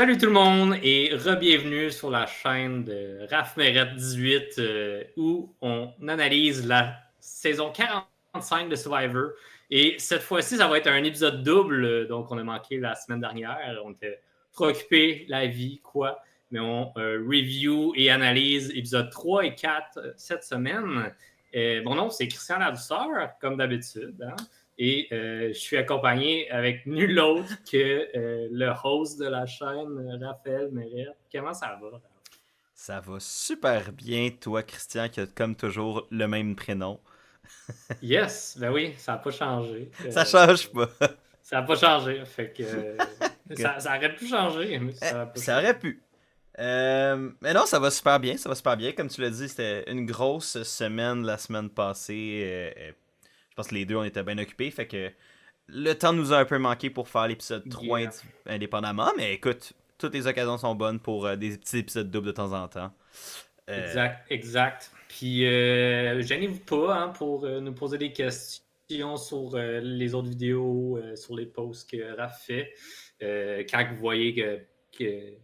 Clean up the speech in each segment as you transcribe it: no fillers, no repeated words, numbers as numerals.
Salut tout le monde et re-bienvenue sur la chaîne de Raph Merette 18 où on analyse la saison 45 de Survivor. Et cette fois-ci, ça va être un épisode double, donc on a manqué la semaine dernière. On était trop occupés, la vie, quoi. Mais on review et analyse épisodes 3 et 4 cette semaine. Mon nom, c'est Christian Ladouceur, comme d'habitude. Hein? Et je suis accompagné avec nul autre que le host de la chaîne, Raphaël Merette. Comment ça va, Raph? Ça va super bien, toi, Christian, qui a comme toujours le même prénom. Yes, ben oui, ça n'a pas changé. Ça change pas. Ça n'a pas changé. Fait que ça aurait pu changer, mais Eh, ça n'a pas ça changé. aurait pu. Mais non, ça va super bien, ça va super bien. Comme tu l'as dit, c'était une grosse semaine la semaine passée. Je pense que les deux, on était bien occupés, fait que le temps nous a un peu manqué pour faire l'épisode 3 Yeah. indépendamment. Mais écoute, toutes les occasions sont bonnes pour des petits épisodes doubles de temps en temps. Euh, Exact, exact. Puis, gênez-vous pas hein, pour nous poser des questions sur les autres vidéos, sur les posts que Raph fait. Quand vous voyez que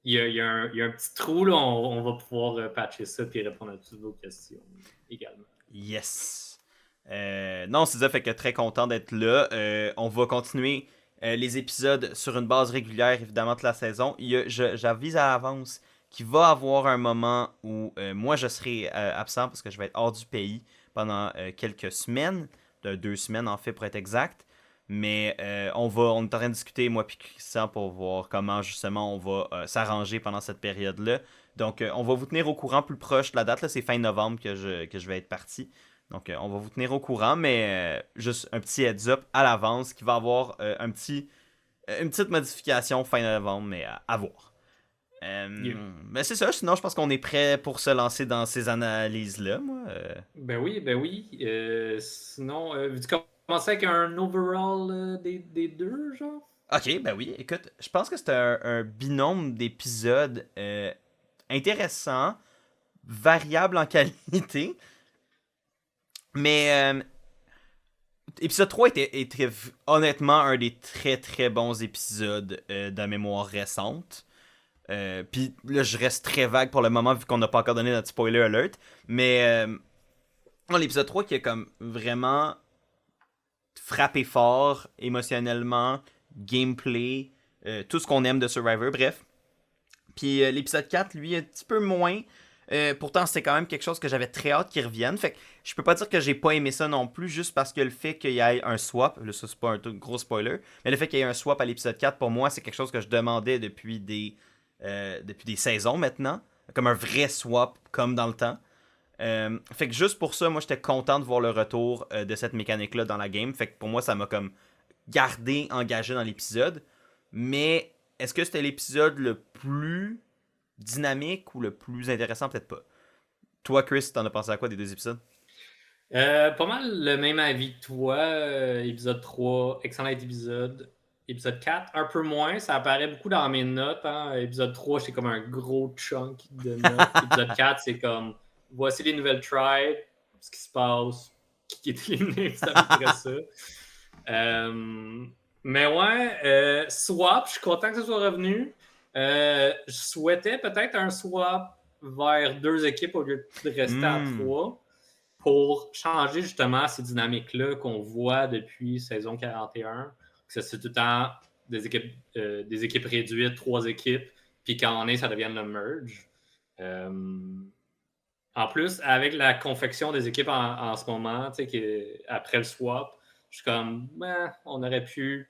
il y a un petit trou, là, on va pouvoir patcher ça et répondre à toutes vos questions également. Yes. Non, c'est ça, fait que très content d'être là. On va continuer les épisodes sur une base régulière, évidemment, toute la saison. J'avise à l'avance qu'il va y avoir un moment où moi je serai absent parce que je vais être hors du pays pendant quelques semaines, 2 semaines en fait pour être exact. Mais on est en train de discuter, moi et Christian, pour voir comment justement on va s'arranger pendant cette période-là. Donc, on va vous tenir au courant plus proche de la date. Là, c'est fin novembre que je vais être parti. Donc, on va vous tenir au courant, mais juste un petit heads up à l'avance qui va avoir une petite modification fin novembre, mais à voir. Yeah. Mais c'est ça, sinon je pense qu'on est prêt pour se lancer dans ces analyses-là, moi. Ben oui, ben oui. Sinon, veux-tu commencer avec un overall des deux, genre? Ok, ben oui, écoute, je pense que c'est un binôme d'épisodes intéressant, variable en qualité, mais épisode 3 était honnêtement un des très très bons épisodes de la mémoire récente. Puis là, je reste très vague pour le moment vu qu'on n'a pas encore donné notre spoiler alert. Mais l'épisode 3 qui a comme vraiment frappé fort émotionnellement, gameplay, tout ce qu'on aime de Survivor, bref. Puis l'épisode 4, lui, un petit peu moins. Pourtant, c'était quand même quelque chose que j'avais très hâte qu'il revienne. Fait que je peux pas dire que j'ai pas aimé ça non plus, juste parce que le fait qu'il y ait un swap, là, ça c'est pas un gros spoiler, mais le fait qu'il y ait un swap à l'épisode 4, pour moi, c'est quelque chose que je demandais depuis des saisons maintenant. Comme un vrai swap, comme dans le temps. Fait que juste pour ça, moi j'étais content de voir le retour de cette mécanique-là dans la game. Fait que pour moi, ça m'a comme gardé engagé dans l'épisode. Mais est-ce que c'était l'épisode le plus dynamique ou le plus intéressant? Peut-être pas. Toi, Chris, t'en as pensé à quoi des deux épisodes? Pas mal le même avis que toi. Épisode 3, excellent épisode. Épisode 4, un peu moins. Ça apparaît beaucoup dans mes notes. Hein. Épisode 3, c'est comme un gros chunk de notes. Épisode 4, c'est comme voici les nouvelles tribes, ce qui se passe, qui est éliminé, c'est à peu près ça. Mais ouais, swap, je suis content que ce soit revenu. Je souhaitais peut-être un swap vers deux équipes au lieu de rester à trois pour changer justement ces dynamiques-là qu'on voit depuis saison 41. Que c'est tout le temps des équipes réduites, trois équipes, puis quand on est, ça devient le merge. En plus, avec la confection des équipes en ce moment, après le swap, je suis comme, on aurait pu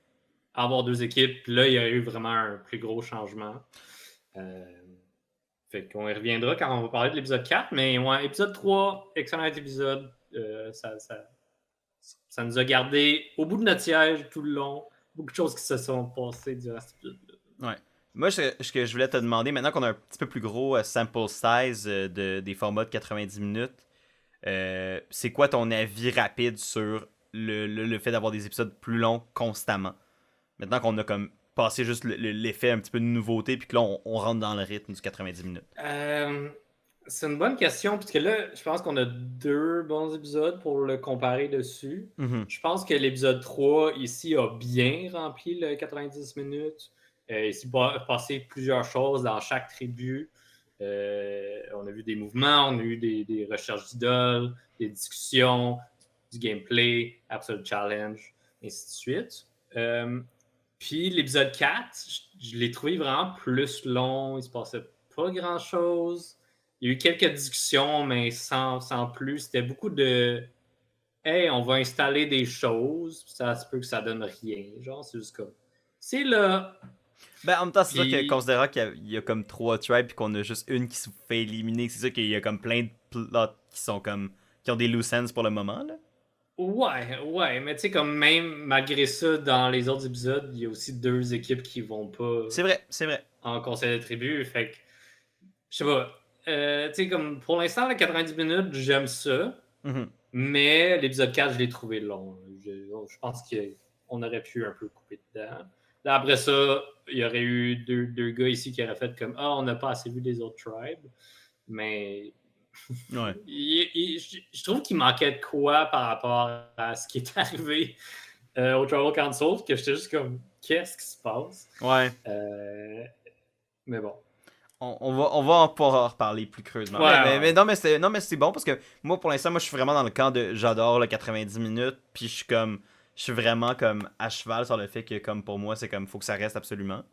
avoir deux équipes, puis là, il y a eu vraiment un plus gros changement. Euh, Fait qu'on y reviendra quand on va parler de l'épisode 4, mais ouais, épisode 3, excellent épisode. Ça nous a gardé au bout de notre siège tout le long. Beaucoup de choses qui se sont passées durant cet épisode-là. Ouais. Moi, ce que je voulais te demander, maintenant qu'on a un petit peu plus gros sample size des formats de 90 minutes, c'est quoi ton avis rapide sur le fait d'avoir des épisodes plus longs constamment? Maintenant qu'on a comme passé juste l'effet un petit peu de nouveauté, puis que là, on rentre dans le rythme du 90 minutes. Euh, c'est une bonne question, puisque là, je pense qu'on a deux bons épisodes pour le comparer dessus. Mhm. Je pense que l'épisode 3, ici, a bien rempli le 90 minutes. Il s'est passé plusieurs choses dans chaque tribu. On a vu des mouvements, on a eu des recherches d'idoles, des discussions, du gameplay, Absolute Challenge, et ainsi de suite. Puis l'épisode 4, je l'ai trouvé vraiment plus long. Il se passait pas grand-chose. Il y a eu quelques discussions, mais sans plus. C'était beaucoup de hey, on va installer des choses. Ça se peut que ça donne rien. Genre, c'est juste comme c'est là. Ben, en même temps, c'est sûr que Puis considérant qu'il y a comme 3 tribes et qu'on a juste une qui se fait éliminer, c'est sûr qu'il y a comme plein de plots qui sont comme. Qui ont des loose ends pour le moment, là. ouais, mais tu sais, comme même malgré ça, dans les autres épisodes, il y a aussi 2 équipes qui vont pas C'est vrai, c'est vrai. en conseil de tribu. Fait que, je sais pas. Tu sais, comme pour l'instant, 90 minutes, j'aime ça. Mhm. Mais l'épisode 4, je l'ai trouvé long. Je pense qu'on aurait pu un peu couper dedans. Là, après ça, il y aurait eu deux gars ici qui auraient fait comme ah, on n'a pas assez vu les autres tribes. Mais Ouais. je trouve qu'il manquait de quoi par rapport à ce qui est arrivé au Tribal Council, que j'étais juste comme qu'est-ce qui se passe? Ouais. Mais bon. On va en pouvoir en reparler plus creusement. Mais non, mais c'est bon parce que moi, pour l'instant, moi, je suis vraiment dans le camp de j'adore le 90 minutes. Puis je suis vraiment comme à cheval sur le fait que, comme pour moi, c'est comme faut que ça reste absolument.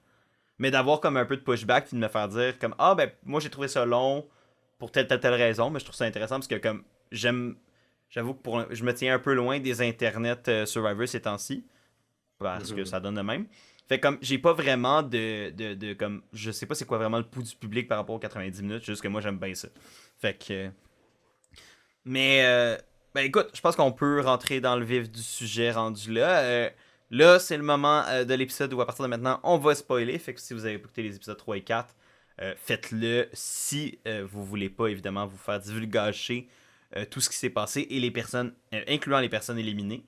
Mais d'avoir comme un peu de pushback puis de me faire dire comme ah ben moi j'ai trouvé ça long pour telle raison, mais je trouve ça intéressant parce que comme j'avoue que je me tiens un peu loin des internets Survivor ces temps-ci parce que ça donne de même. Fait comme j'ai pas vraiment de comme je sais pas c'est quoi vraiment le pouls du public par rapport aux 90 minutes, juste que moi j'aime bien ça. Fait que mais ben écoute, je pense qu'on peut rentrer dans le vif du sujet rendu là. Là, c'est le moment de l'épisode où à partir de maintenant, on va spoiler. Fait que si vous avez écouté les épisodes 3 et 4, faites-le si vous voulez pas évidemment vous faire divulgacher tout ce qui s'est passé et les personnes, incluant les personnes éliminées.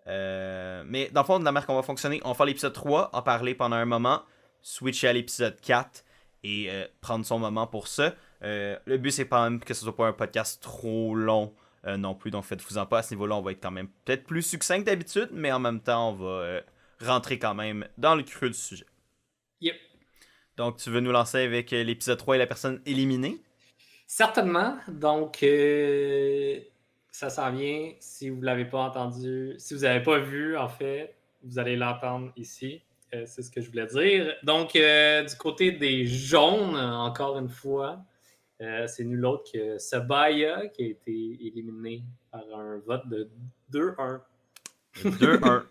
Mais dans le fond, de la manière qu'on va fonctionner, on va faire l'épisode 3, en parler pendant un moment, switcher à l'épisode 4 et prendre son moment pour ça. Le but, c'est pas même que ce soit pas un podcast trop long non plus, donc faites-vous en pas à ce niveau-là. On va être quand même peut-être plus succinct que d'habitude, mais en même temps, on va rentrer quand même dans le creux du sujet. Yep. Donc, tu veux nous lancer avec l'épisode 3 et la personne éliminée? Certainement. Donc, ça s'en vient. Si vous ne l'avez pas entendu, si vous n'avez pas vu, en fait, vous allez l'entendre ici. C'est ce que je voulais dire. Donc, du côté des jaunes, encore une fois, c'est nul autre que Sabaya qui a été éliminé par un vote de 2-1. 2-1.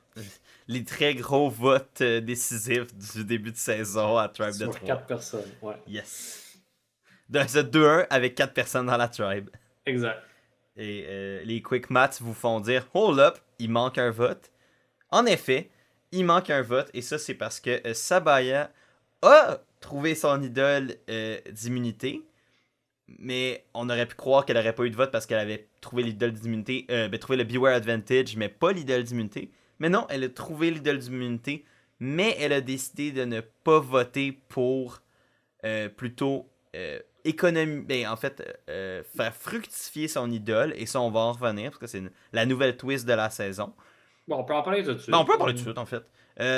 Les très gros votes décisifs du début de saison à Tribe de 3. Sur 4 personnes, ouais. Yes. Donc, c'est 2-1 avec 4 personnes dans la Tribe. Exact. Et les quick maths vous font dire hold up, il manque un vote. En effet, il manque un vote. Et ça, c'est parce que Sabaya a trouvé son idole d'immunité. Mais on aurait pu croire qu'elle n'aurait pas eu de vote parce qu'elle avait trouvé l'idole d'immunité. Trouvé le Beware Advantage, mais pas l'idole d'immunité. Mais non, elle a trouvé l'idole d'immunité. Mais elle a décidé de ne pas voter pour plutôt faire fructifier son idole, et ça on va en revenir parce que c'est la nouvelle twist de la saison. Bon, on peut en parler tout de suite. Ben, on peut en parler tout de suite en fait.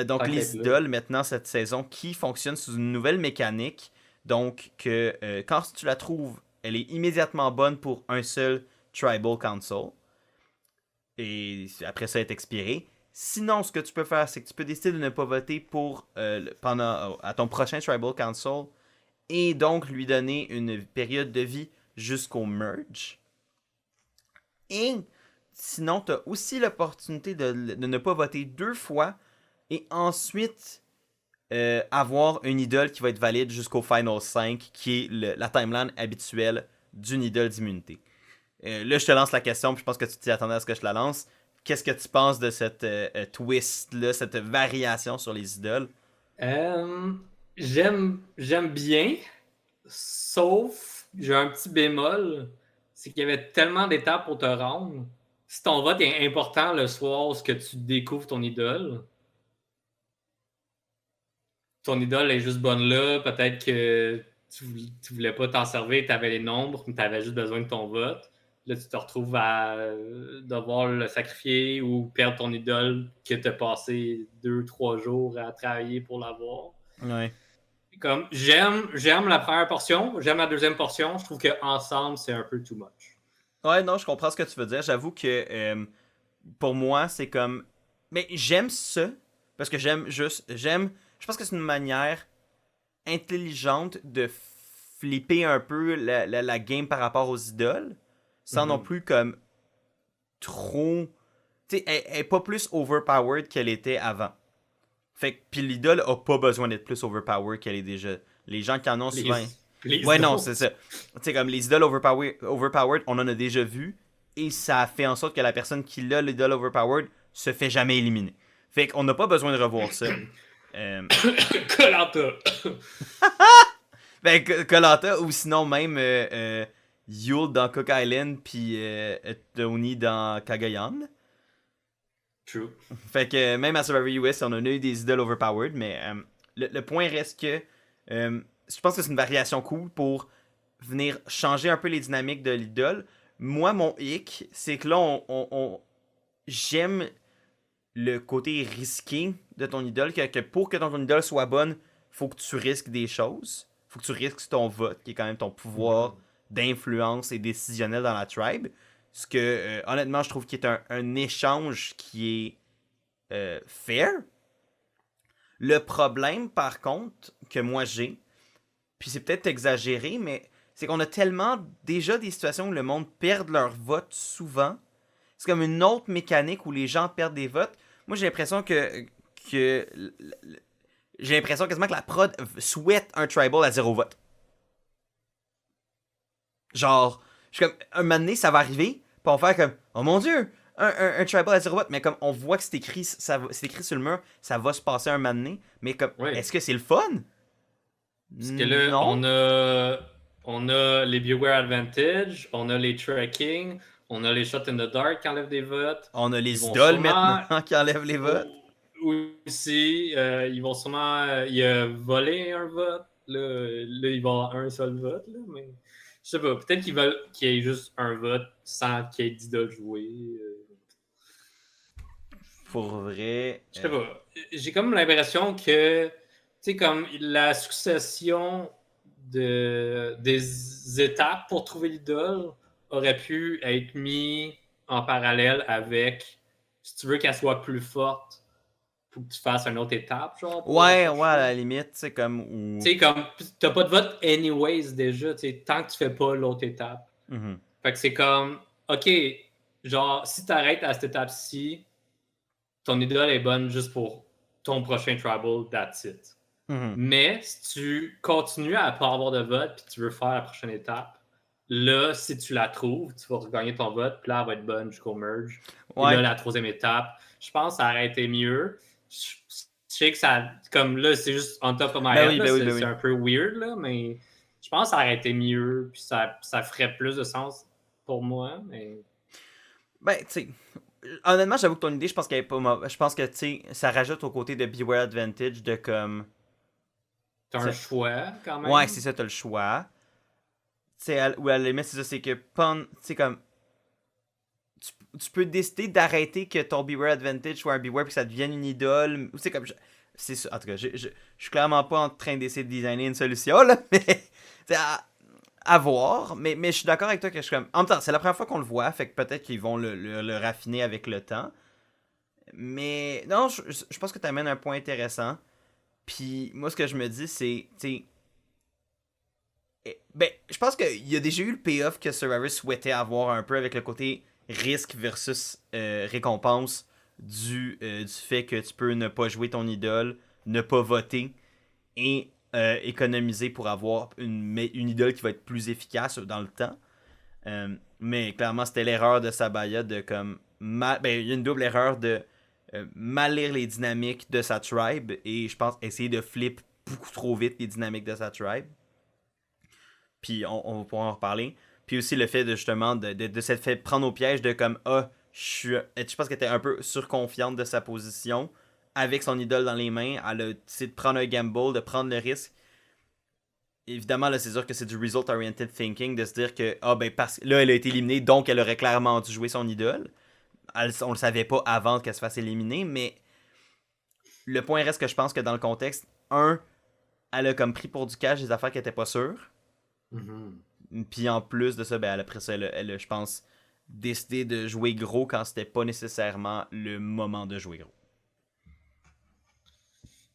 Donc T'inquiète, les idoles maintenant cette saison qui fonctionnent sous une nouvelle mécanique, donc que quand tu la trouves, elle est immédiatement bonne pour un seul Tribal Council et après ça est expiré. Sinon, ce que tu peux faire, c'est que tu peux décider de ne pas voter pour à ton prochain Tribal Council et donc lui donner une période de vie jusqu'au merge. Et sinon, tu as aussi l'opportunité de ne pas voter 2 fois et ensuite avoir une idole qui va être valide jusqu'au Final 5, qui est la timeline habituelle d'une idole d'immunité. Là, je te lance la question, puis je pense que tu t'y attendais à ce que je la lance. Qu'est-ce que tu penses de cette twist-là, cette variation sur les idoles? J'aime bien, sauf j'ai un petit bémol, c'est qu'il y avait tellement d'étapes pour te rendre. Si ton vote est important le soir où que tu découvres ton idole est juste bonne là, peut-être que tu voulais pas t'en servir, tu avais les nombres, mais tu avais juste besoin de ton vote. Là, tu te retrouves à devoir le sacrifier ou perdre ton idole que tu as passé 2-3 jours à travailler pour l'avoir. Ouais. Comme, j'aime la première portion, j'aime la deuxième portion. Je trouve qu'ensemble, c'est un peu too much. Ouais, non, je comprends ce que tu veux dire. J'avoue que pour moi, c'est comme. Mais j'aime ça. Parce que j'aime. Je pense que c'est une manière intelligente de flipper un peu la game par rapport aux idoles. Sans non plus comme trop. Tu sais, elle est pas plus overpowered qu'elle était avant. Fait que, puis l'idole a pas besoin d'être plus overpowered qu'elle est déjà. Les gens qui en ont Les, souvent. les Ouais, non, c'est autres. ça. Tu sais, comme les idoles overpowered, on en a déjà vu. Et ça fait en sorte que la personne qui l'a l'idole overpowered se fait jamais éliminer. Fait qu'on n'a pas besoin de revoir ça. Colanta. Ben, Colanta, ou sinon même Yule dans Cook Island, puis Tony dans Kagayan. True. Fait que même à Survivor US, on en a eu des idoles overpowered, mais le point reste que je pense que c'est une variation cool pour venir changer un peu les dynamiques de l'idole. Moi, mon hic, c'est que là, j'aime le côté risqué de ton idole, que pour que ton idole soit bonne, faut que tu risques des choses. Faut que tu risques ton vote, qui est quand même ton pouvoir d'influence et décisionnel dans la tribe. Ce que, honnêtement, je trouve qu'il est un échange qui est fair. Le problème, par contre, que moi j'ai, puis c'est peut-être exagéré, mais c'est qu'on a tellement déjà des situations où le monde perd leur vote souvent. C'est comme une autre mécanique où les gens perdent des votes. Moi, j'ai l'impression que j'ai l'impression quasiment que la prod souhaite un tribal à 0 vote. Genre, je suis comme, un moment donné, ça va arriver, puis on va faire comme, oh mon dieu, un tribal à 0 vote, mais comme on voit que c'est écrit, c'est écrit sur le mur, ça va se passer un moment donné, mais comme, Oui. est-ce que c'est le fun? Parce que là, Non. on a les Beware Advantage, on a les tracking, on a les shots in the dark qui enlèvent des votes. On a Ils les vont idoles sûrement maintenant qui enlèvent les votes. aussi, ils vont sûrement voler un vote. Là, il va y avoir un seul vote. Là, mais je sais pas, peut-être qu'ils veulent qu'il y ait juste un vote sans qu'il y ait d'idole jouée. Pour vrai. Je sais pas. J'ai comme l'impression que, tu sais, comme la succession des étapes pour trouver l'idole aurait pu être mis en parallèle avec, si tu veux qu'elle soit plus forte, faut que tu fasses une autre étape, genre, pour la Ouais, à chercher. la limite, c'est comme. Tu sais, comme, t'as pas de vote anyways déjà, tu sais, tant que tu fais pas l'autre étape. Mhm. Fait que c'est comme, OK, genre, si t'arrêtes à cette étape-ci, ton idole est bonne juste pour ton prochain tribal, that's it. Mhm. Mais si tu continues à pas avoir de vote puis tu veux faire la prochaine étape, là, si tu la trouves, tu vas regagner ton vote, puis là, elle va être bonne jusqu'au merge. Et là, Ouais. la troisième étape, je pense que ça aurait été mieux. Je sais que ça, comme là, c'est juste on top of my Ben head, oui, là, ben oui, ben c'est oui. un peu weird, là, mais je pense que ça aurait été mieux, puis ça ferait plus de sens pour moi, mais Ben, tu sais. Honnêtement, j'avoue que ton idée, je pense qu'elle est pas mauvaise. Je pense que, tu sais, ça rajoute au côté de Beware Advantage de comme. t'as un T'sais, choix quand ouais, même. c'est ça, t'as le choix. Tu sais, ou à la limite, c'est ça, c'est que. Tu sais, comme. Tu peux décider d'arrêter que ton Beware Advantage soit un Beware puis que ça devienne une idole. Ou c'est comme. C'est ça. En tout cas, je suis clairement pas en train d'essayer de designer une solution, là, mais. À voir. Mais je suis d'accord avec toi que je suis comme. En même temps, c'est la première fois qu'on le voit, fait que peut-être qu'ils vont le raffiner avec le temps. Mais non, je pense que tu amènes un point intéressant. Puis moi, ce que je me dis, c'est. Ben, je pense qu'il y a déjà eu le payoff que Survivor souhaitait avoir un peu avec le côté risque versus récompense du fait que tu peux ne pas jouer ton idole, ne pas voter et économiser pour avoir une idole qui va être plus efficace dans le temps. Mais clairement, c'était l'erreur de Sabaya de comme. Ben, il y a une double erreur de mal lire les dynamiques de sa tribe et je pense essayer de flip beaucoup trop vite les dynamiques de sa tribe. Puis on va pouvoir en reparler. Puis aussi le fait de justement de s'être fait prendre au piège de comme je pense qu'elle était un peu surconfiante de sa position avec son idole dans les mains. Elle a décidé de prendre un gamble, de prendre le risque. Évidemment, là, c'est sûr que c'est du result-oriented thinking de se dire que ben parce là, elle a été éliminée, donc elle aurait clairement dû jouer son idole. On le savait pas avant qu'elle se fasse éliminer, mais le point reste que je pense que dans le contexte, elle a comme pris pour du cash des affaires qu'elle était pas sûre. Mhm. Puis en plus de ça, ben, après ça, elle a, je pense, décidé de jouer gros quand c'était pas nécessairement le moment de jouer gros.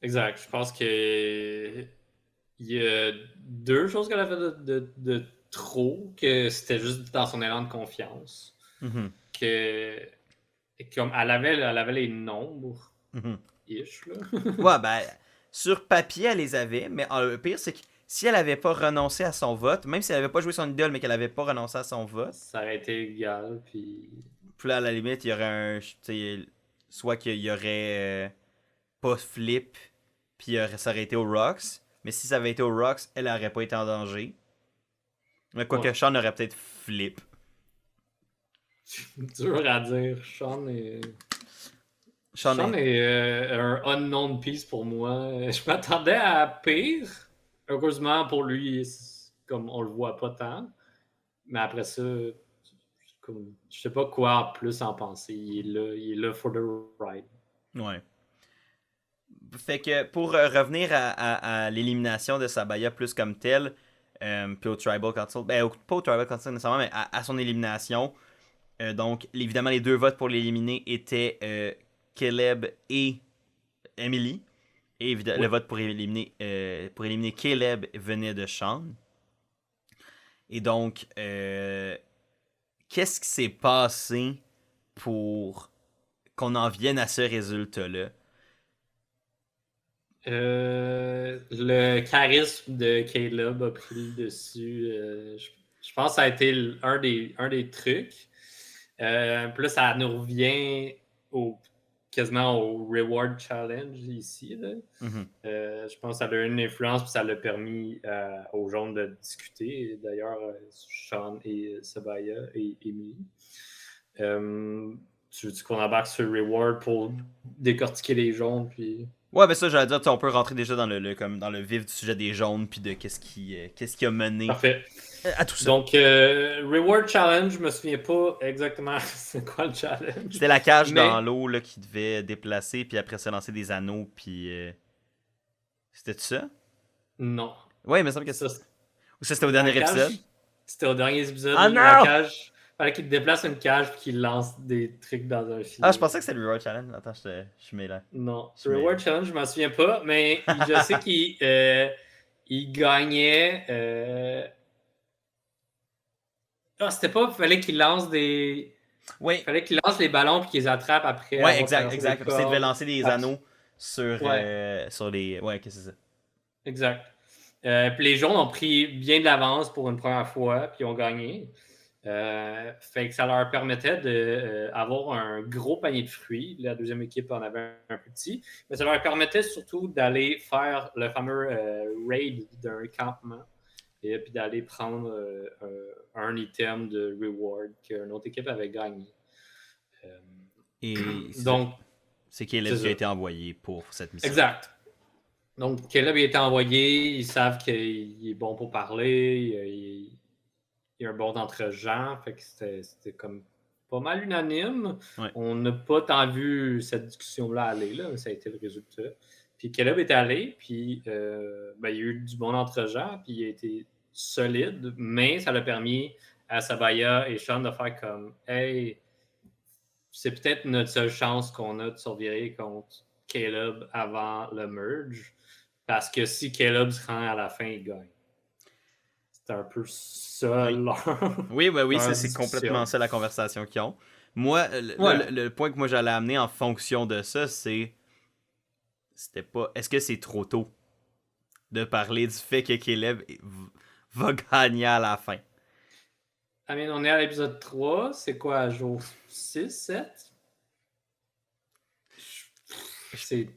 Exact. Je pense que il y a deux choses qu'elle a fait de trop, que c'était juste dans son élan de confiance. Mhm. Que comme elle avait les nombres, Mhm. ish, là. Ouais, ben, sur papier, elle les avait, mais le pire, c'est que si elle avait pas renoncé à son vote, même si elle avait pas joué son idole, mais qu'elle avait pas renoncé à son vote, Ça aurait été égal, puis... puis là, à la limite, il y aurait tu sais, soit qu'il y aurait pas flip, puis ça aurait été au Rocks, mais si ça avait été au Rocks, elle aurait pas été en danger. Mais Ouais. quoique Sean aurait peut-être flip. Dur à dire. Sean est... Sean Sean est... est un unknown piece pour moi. Je m'attendais à pire. Heureusement pour lui, comme on le voit pas tant. Mais après ça, comme, je sais pas quoi en plus en penser. Il est là for the ride. Ouais. Fait que pour revenir à l'élimination de Sabaya plus comme telle, puis au Tribal Council, ben pas au Tribal Council nécessairement, mais à son élimination. Donc, évidemment, les deux votes pour l'éliminer étaient Caleb et Emily. Et le Ouais. vote pour éliminer Caleb venait de Sean. Et donc, qu'est-ce qui s'est passé pour qu'on en vienne à ce résultat-là? Le charisme de Caleb a pris le dessus. Je pense que ça a été un des trucs. Puis là, ça nous revient quasiment au Reward Challenge ici. Là. Mhm. Je pense que ça a eu une influence, puis ça l'a permis aux jaunes de discuter. D'ailleurs, Sean et Sabaya et Emily. Tu veux qu'on embarque sur le Reward pour décortiquer les jaunes, puis... Ouais, ben ça, j'allais dire, on peut rentrer déjà dans comme dans le vif du sujet des jaunes, puis de qu'est-ce qui a mené Parfait. à tout ça. Donc, Reward Challenge, je me souviens pas exactement c'est quoi le challenge. C'était la cage Mais dans l'eau là, qui devait déplacer, puis après ça lancer des anneaux, puis... C'était ça? non. Ouais, il me semble que Ça, ou ça, c'était au la dernier cage, épisode. c'était au dernier épisode. Ah La non! cage, fallait qu'il déplace une cage et qu'il lance des trucs dans un Ah, je filet. pensais que c'était le Reward Challenge. Attends, je suis mêlé. Non. Je suis mêlé. Reward Challenge, je m'en souviens pas, mais je sais qu'il il gagnait. Ah, c'était pas. Oui, Fallait qu'il lance les ballons puis qu'ils les attrapent après ouais, avoir exact, traversé des exact. Après ça, il devait cordes. lancer des anneaux sur, Ouais, sur les... Ouais, qu'est-ce que c'est ça? exact. Puis les jaunes ont pris bien de l'avance pour une première fois, puis ils ont gagné. Fait que ça leur permettait d'avoir un gros panier de fruits. La deuxième équipe en avait un petit. Mais ça leur permettait surtout d'aller faire le fameux raid d'un campement et puis d'aller prendre un item de reward qu'une autre équipe avait gagné. Et Donc, c'est c'est Caleb qui a ça. été envoyé pour cette mission. Exact. Donc, Caleb a été envoyé. Ils savent qu'il est bon pour parler. Il y a un bon entre-gens. Fait que c'était comme pas mal unanime. Ouais. On n'a pas tant vu cette discussion-là aller, là, mais ça a été le résultat. Puis Caleb est allé, puis il y a eu du bon entre-gens, puis il a été solide, mais ça l'a permis à Sabaya et Sean de faire comme Hey, c'est peut-être notre seule chance qu'on a de survivre contre Caleb avant le merge. Parce que si Caleb se rend à la fin, il gagne. C'est un peu ça Oui, oui, bah oui, leur c'est complètement discussion. ça la conversation qu'ils ont. Moi, Ouais. le point que moi j'allais amener en fonction de ça, c'était pas... Est-ce que c'est trop tôt de parler du fait que Caleb va gagner à la fin? I mean, on est à l'épisode 3. C'est quoi, jour 6, 7? C'est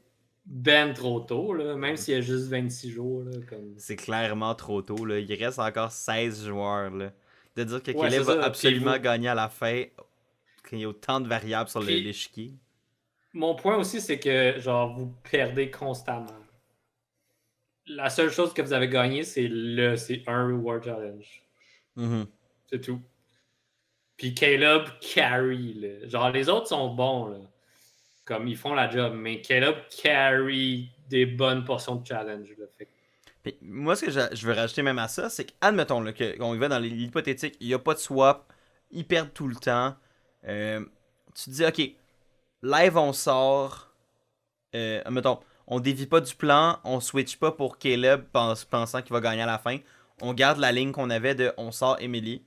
ben trop tôt, là. Même s'il y a juste 26 jours, là. Comme... C'est clairement trop tôt, là. Il reste encore 16 joueurs, là. De dire que Ouais, Caleb c'est va ça. absolument gagner à la fin, qu'il y a autant de variables sur Puis, l'échiquier. mon point aussi, c'est que, genre, vous perdez constamment. La seule chose que vous avez gagné, c'est un Reward Challenge. Mhm. C'est tout. Puis Caleb carry, là. Genre, les autres sont bons, là. Comme ils font la job, mais Caleb carry des bonnes portions de challenge, là. Fait Puis moi, ce que je veux rajouter même à ça, c'est qu'admettons là, qu'on y va dans l'hypothétique, il n'y a pas de swap, ils perdent tout le temps. Euh, Tu te dis, ok, live on sort, admettons, on dévie pas du plan, on switch pas pour Caleb pensant qu'il va gagner à la fin. On garde la ligne qu'on avait de on sort Emily.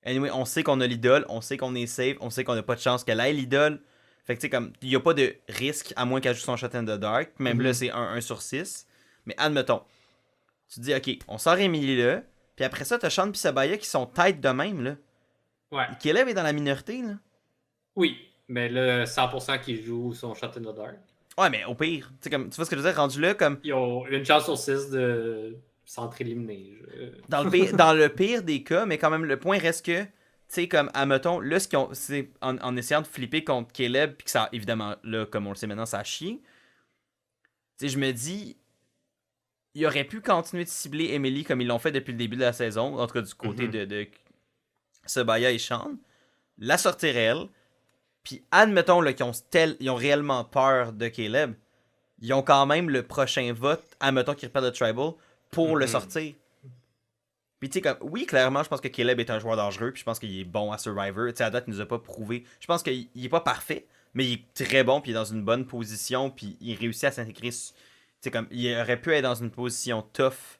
Anyway, on sait qu'on a l'idole, on sait qu'on est safe, on sait qu'on a pas de chance qu'elle ait l'idole. Fait que tu sais, comme, il n'y a pas de risque à moins qu'elle joue son Shot in the Dark. Même là, c'est 1 sur 6. Mais admettons, tu te dis, ok, on sort Emily là, puis après ça, t'as Sean et Sabaya qui sont têtes de même, là. Ouais. Caleb est dans la minorité, là. Oui, mais là, 100% qui joue son Shot in the Dark. Ouais, mais au pire, tu sais, comme, tu vois ce que je veux dire, rendu là, comme. Ils ont une chance sur 6 de s'entre-éliminer. Dans le pire des cas, mais quand même, le point reste que, tu sais, comme, admettons, là, c'est en essayant de flipper contre Caleb, puis que ça, évidemment, là, comme on le sait maintenant, ça a chié. Tu sais, je me dis, ils auraient pu continuer de cibler Emily comme ils l'ont fait depuis le début de la saison, en tout cas du côté de Sabaya et Sean, la sortir elle, puis admettons là, ils ont réellement peur de Caleb, ils ont quand même le prochain vote, admettons qu'ils repèrent le Tribal, pour le sortir. Puis tu sais, comme, oui, clairement, je pense que Caleb est un joueur dangereux, puis je pense qu'il est bon à Survivor. Tu sais, à date, il nous a pas prouvé. Je pense qu'il est pas parfait, mais il est très bon, puis il est dans une bonne position, puis il réussit à s'intégrer. Tu sais, comme, il aurait pu être dans une position tough,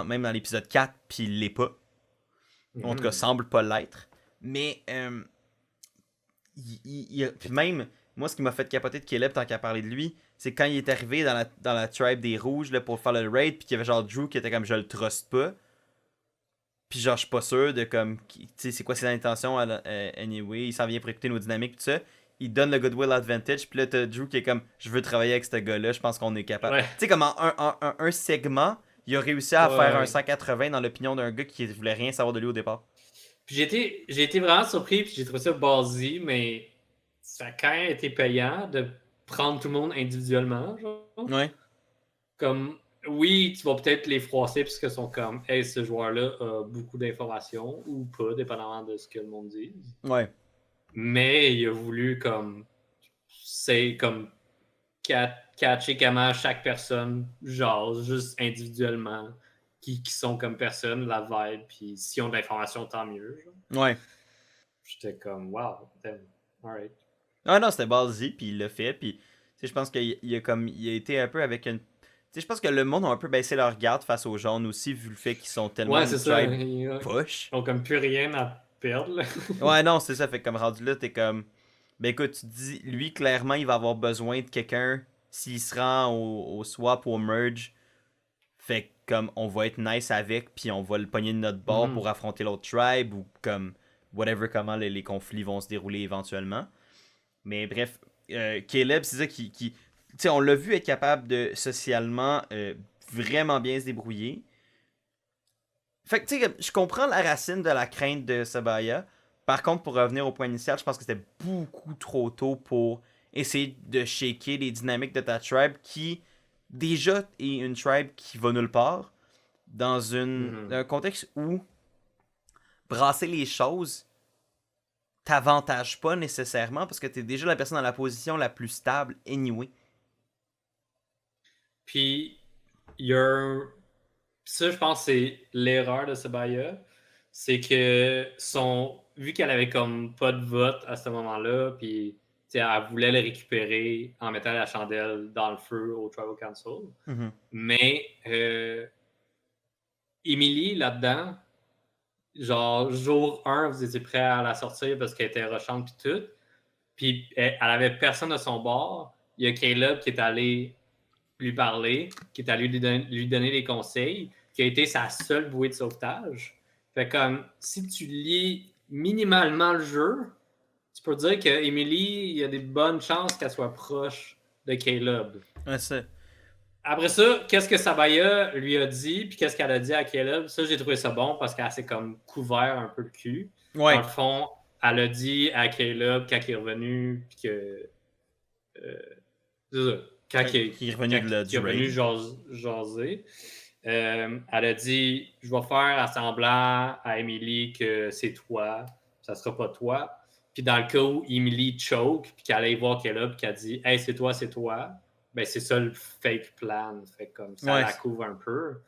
même dans l'épisode 4, puis il l'est pas. En tout cas, semble pas l'être. Mais, puis même, moi, ce qui m'a fait capoter de Caleb, tant qu'à parler de lui, c'est quand il est arrivé dans la tribe des rouges là, pour faire le raid, puis qu'il y avait genre Drew qui était comme je le trust pas. Puis genre, je suis pas sûr de comme, tu sais, c'est quoi ses intentions anyway. Il s'en vient pour écouter nos dynamiques, tout ça. Il donne le Goodwill Advantage. Puis là, t'as Drew qui est comme, je veux travailler avec ce gars-là, je pense qu'on est capable. Ouais. Tu sais, comme en un segment, il a réussi à faire un Ouais. 180 dans l'opinion d'un gars qui voulait rien savoir de lui au départ. Puis j'ai été vraiment surpris, puis j'ai trouvé ça ballsy, mais ça a quand même été payant de prendre tout le monde individuellement, genre. Ouais. Comme, oui, tu vas peut-être les froisser puisque sont comme, hey, ce joueur-là a beaucoup d'informations, ou pas, dépendamment de ce que le monde dit. Ouais. Mais il a voulu, comme, c'est comme, catcher comment chaque personne jase, juste individuellement, qui sont comme personne, la vibe, puis s'ils ont de l'information, tant mieux. Genre. Ouais. J'étais comme, wow, damn, alright. Ah non, c'était ballsy, puis il l'a fait, puis tu sais, je pense il a été un peu avec une. Tu sais, je pense que le monde a un peu baissé leur garde face aux jaunes aussi, vu le fait qu'ils sont tellement Ouais, une c'est ça. tribe Ils push. ont comme plus rien à perdre. Là. Ouais, non, c'est ça, fait que comme rendu là, t'es comme. Ben écoute, tu te dis, lui, clairement, il va avoir besoin de quelqu'un s'il se rend au swap ou au merge. Fait que comme on va être nice avec, puis on va le pogner de notre bord pour affronter l'autre tribe, ou comme whatever, comment les conflits vont se dérouler éventuellement. Mais bref, Caleb, c'est ça qui tu sais, on l'a vu être capable de socialement vraiment bien se débrouiller. Fait que tu sais, je comprends la racine de la crainte de Sabaya. Par contre, pour revenir au point initial, je pense que c'était beaucoup trop tôt pour essayer de shaker les dynamiques de ta tribe qui, déjà, est une tribe qui va nulle part. Dans un contexte où brasser les choses t'avantage pas nécessairement parce que t'es déjà la personne dans la position la plus stable anyway. Puis, il y a un... Ça, je pense, c'est l'erreur de Sabaya. C'est que vu qu'elle avait comme pas de vote à ce moment-là, puis elle voulait le récupérer en mettant la chandelle dans le feu au Tribal Council. Mm-hmm. Mais Emily, là-dedans, genre, jour 1, vous étiez prêt à la sortir parce qu'elle était rushante puis tout. Puis elle avait personne de son bord. Il y a Caleb qui est allé lui parler, qui est allé lui donner des conseils, qui a été sa seule bouée de sauvetage. Fait comme, si tu lis minimalement le jeu, tu peux dire que Emily, il y a des bonnes chances qu'elle soit proche de Caleb. Ouais, ça. Après ça, qu'est-ce que Sabaya lui a dit, puis qu'est-ce qu'elle a dit à Caleb? Ça, j'ai trouvé ça bon parce qu'elle s'est comme couvert un peu le cul. Ouais. Dans le fond, elle a dit à Caleb quand il est revenu, puis que... c'est ça. Quand il est revenu jaser, elle a dit je vais faire semblant à Emily que c'est toi, ça sera pas toi. Puis dans le cas où Emily choke, puis qu'elle aille voir Caleb, puis qu'elle dit hey, c'est toi, ben c'est ça le fake plan. Fait comme ça la couvre un peu.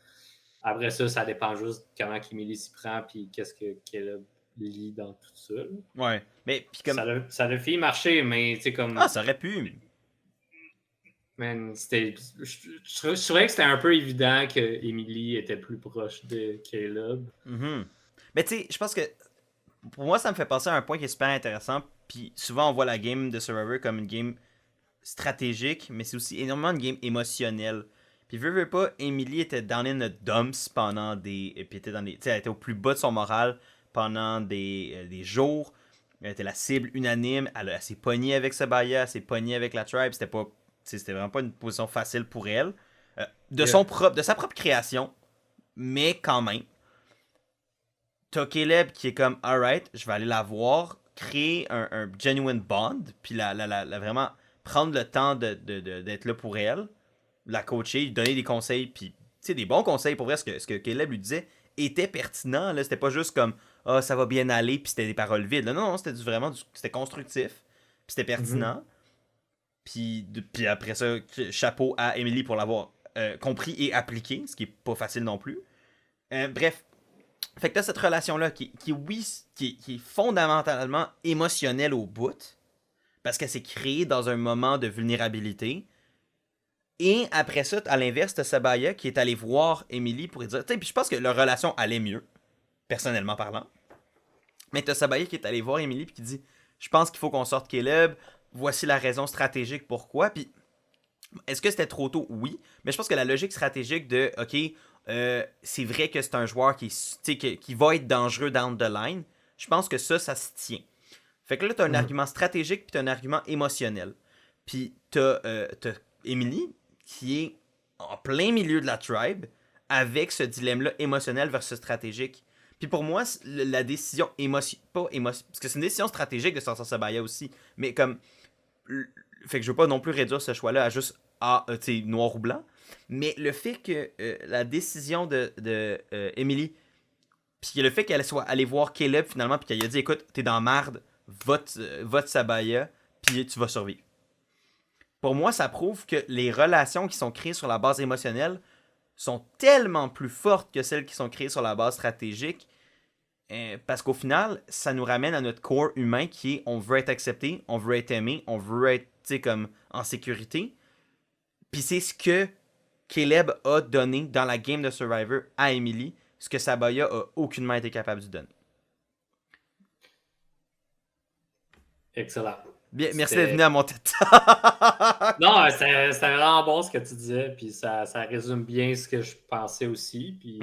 Après ça, ça dépend juste comment Emily s'y prend puis qu'est-ce qu'elle lit dans tout ça. Là. Ouais. Mais puis comme. Ça a fait marcher, mais tu sais comme. Ah, ça aurait pu. Man, je trouvais que c'était un peu évident que Emily était plus proche de Caleb. Mm-hmm. Mais tu sais, je pense que pour moi, ça me fait penser à un point qui est super intéressant. Puis souvent, on voit la game de Survivor comme une game stratégique, mais c'est aussi énormément une game émotionnelle. Puis veux pas, Emily était down in the dumps pendant des. Puis elle était au plus bas de son moral pendant des jours. Elle était la cible unanime. Elle s'est pognée avec Sabaya, elle s'est pognée avec la tribe. C'était vraiment pas une position facile pour elle. De sa propre création, mais quand même. T'as Caleb qui est comme, alright, je vais aller la voir, créer un genuine bond, puis vraiment prendre le temps d'être là pour elle, la coacher, lui donner des conseils, puis des bons conseils pour vrai. Ce que Caleb lui disait était pertinent. Là. C'était pas juste comme, ça va bien aller, puis c'était des paroles vides. Là. Non, c'était c'était constructif, puis c'était pertinent. Puis après ça, chapeau à Emily pour l'avoir compris et appliqué, ce qui est pas facile non plus. Bref. Fait que t'as cette relation-là qui est fondamentalement émotionnelle au bout, parce qu'elle s'est créée dans un moment de vulnérabilité. Et après ça, à l'inverse, t'as Sabaya qui est allé voir Emily pour lui dire... Puis je pense que leur relation allait mieux, personnellement parlant. Mais t'as Sabaya qui est allé voir Emily puis qui dit « Je pense qu'il faut qu'on sorte Caleb, voici la raison stratégique pourquoi. » Puis est-ce que c'était trop tôt? Oui. Mais je pense que la logique stratégique de « OK... c'est vrai que c'est un joueur qui va être dangereux down the line. » Je pense que ça se tient. Fait que là, t'as un argument stratégique puis t'as un argument émotionnel. Puis t'as Emily qui est en plein milieu de la tribe avec ce dilemme-là émotionnel versus stratégique. Puis pour moi, la décision parce que c'est une décision stratégique de sortir Sabaya aussi, mais comme... Fait que je veux pas non plus réduire ce choix-là à juste noir ou blanc. Mais le fait que la décision de Emily, puis le fait qu'elle soit allée voir Caleb finalement, puis qu'elle a dit écoute, t'es dans marde, vote Sabaya, puis tu vas survivre. Pour moi, ça prouve que les relations qui sont créées sur la base émotionnelle sont tellement plus fortes que celles qui sont créées sur la base stratégique, parce qu'au final, ça nous ramène à notre corps humain qui est on veut être accepté, on veut être aimé, on veut être comme en sécurité. Puis c'est ce que Caleb a donné dans la game de Survivor à Emily, ce que Sabaya a aucunement été capable de donner. Excellent. Bien, merci d'être venu à mon tête. Non, c'était vraiment bon ce que tu disais, puis ça résume bien ce que je pensais aussi, puis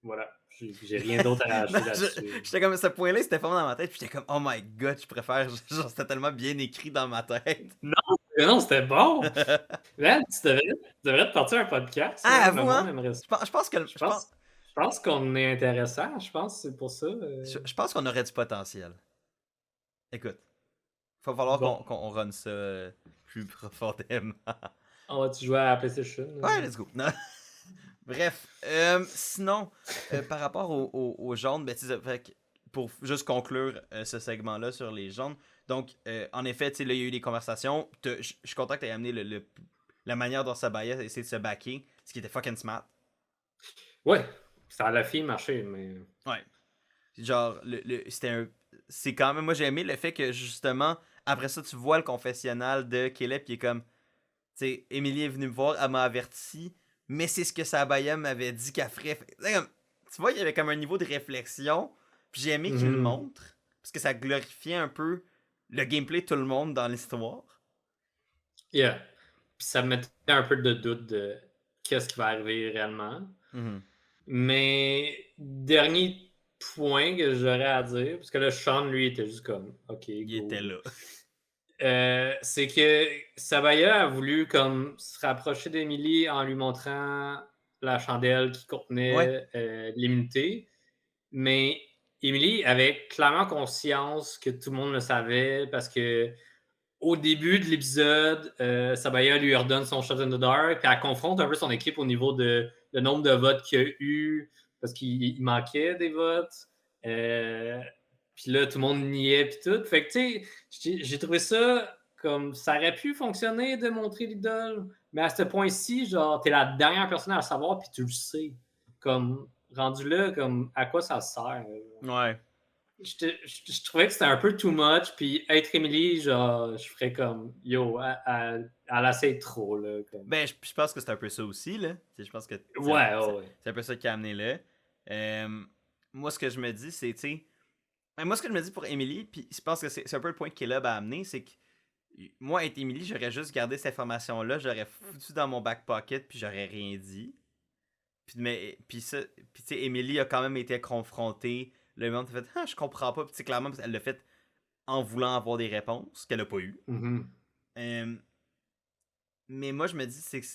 voilà. J'ai rien d'autre à rajouter là-dessus. J'étais comme, ce point-là, c'était pas dans ma tête, puis j'étais comme, oh my god, je préfère, genre, c'était tellement bien écrit dans ma tête. Non, c'était bon! Man, tu devrais te partir un podcast. Ah, vous, hein? Je pense qu'on est intéressant, je pense que c'est pour ça. Je pense qu'on aurait du potentiel. Écoute, il va falloir qu'on run ça plus profondément. On va-tu jouer à la PlayStation? Ouais, let's go. Bref, sinon, par rapport aux jaunes, ben, pour juste conclure ce segment-là sur les jaunes, donc, en effet, là, il y a eu des conversations. Je suis content que tu aies amené la manière dont Sabaya a essayé de se backer, ce qui était fucking smart. Ouais, ça a la fille marché, mais... Ouais. Genre, c'est quand même... Moi, j'ai aimé le fait que, justement, après ça, tu vois le confessionnal de Caleb qui est comme... Tu sais, Emily est venue me voir, elle m'a averti... Mais c'est ce que Sabaya m'avait dit qu'elle ferait. Tu vois, il y avait comme un niveau de réflexion. Puis j'ai aimé qu'il le montre. Parce que ça glorifiait un peu le gameplay de tout le monde dans l'histoire. Yeah. Puis ça me mettait un peu de doute de qu'est-ce qui va arriver réellement. Mais dernier point que j'aurais à dire, parce que là, Sean, lui, était juste comme, OK, il était là. C'est que Sabaya a voulu comme se rapprocher d'Emily en lui montrant la chandelle qui contenait l'immunité. Mais Emily avait clairement conscience que tout le monde le savait parce que au début de l'épisode, Sabaya lui ordonne son shot in the dark, puis elle confronte un peu son équipe au niveau de le nombre de votes qu'il y a eu parce qu'il manquait des votes. Puis là, tout le monde niait, puis tout. Fait que, tu sais, j'ai trouvé ça comme ça aurait pu fonctionner de montrer l'idole, mais à ce point-ci, genre, t'es la dernière personne à le savoir, puis tu le sais. Comme, rendu là, comme, à quoi ça sert? Ouais. Je trouvais que c'était un peu too much, puis être Emily, genre, je ferais comme, yo, elle essaie trop, là. Comme. Ben, je pense que c'est un peu ça aussi, là. Je pense que Ouais, ouais. c'est un peu ça qui a amené là. Moi, ce que je me dis, c'est, tu sais. Moi, ce que je me dis pour Emily, puis je pense que c'est un peu le point que Caleb a amené, c'est que moi, être Emily, j'aurais juste gardé cette information-là, j'aurais foutu dans mon back pocket, puis j'aurais rien dit. Puis tu sais, Emily a quand même été confrontée. Le monde a fait, ah, je comprends pas. Puis tu sais, clairement, elle l'a fait en voulant avoir des réponses qu'elle a pas eu. Mm-hmm. Mais moi, je me dis, c'est que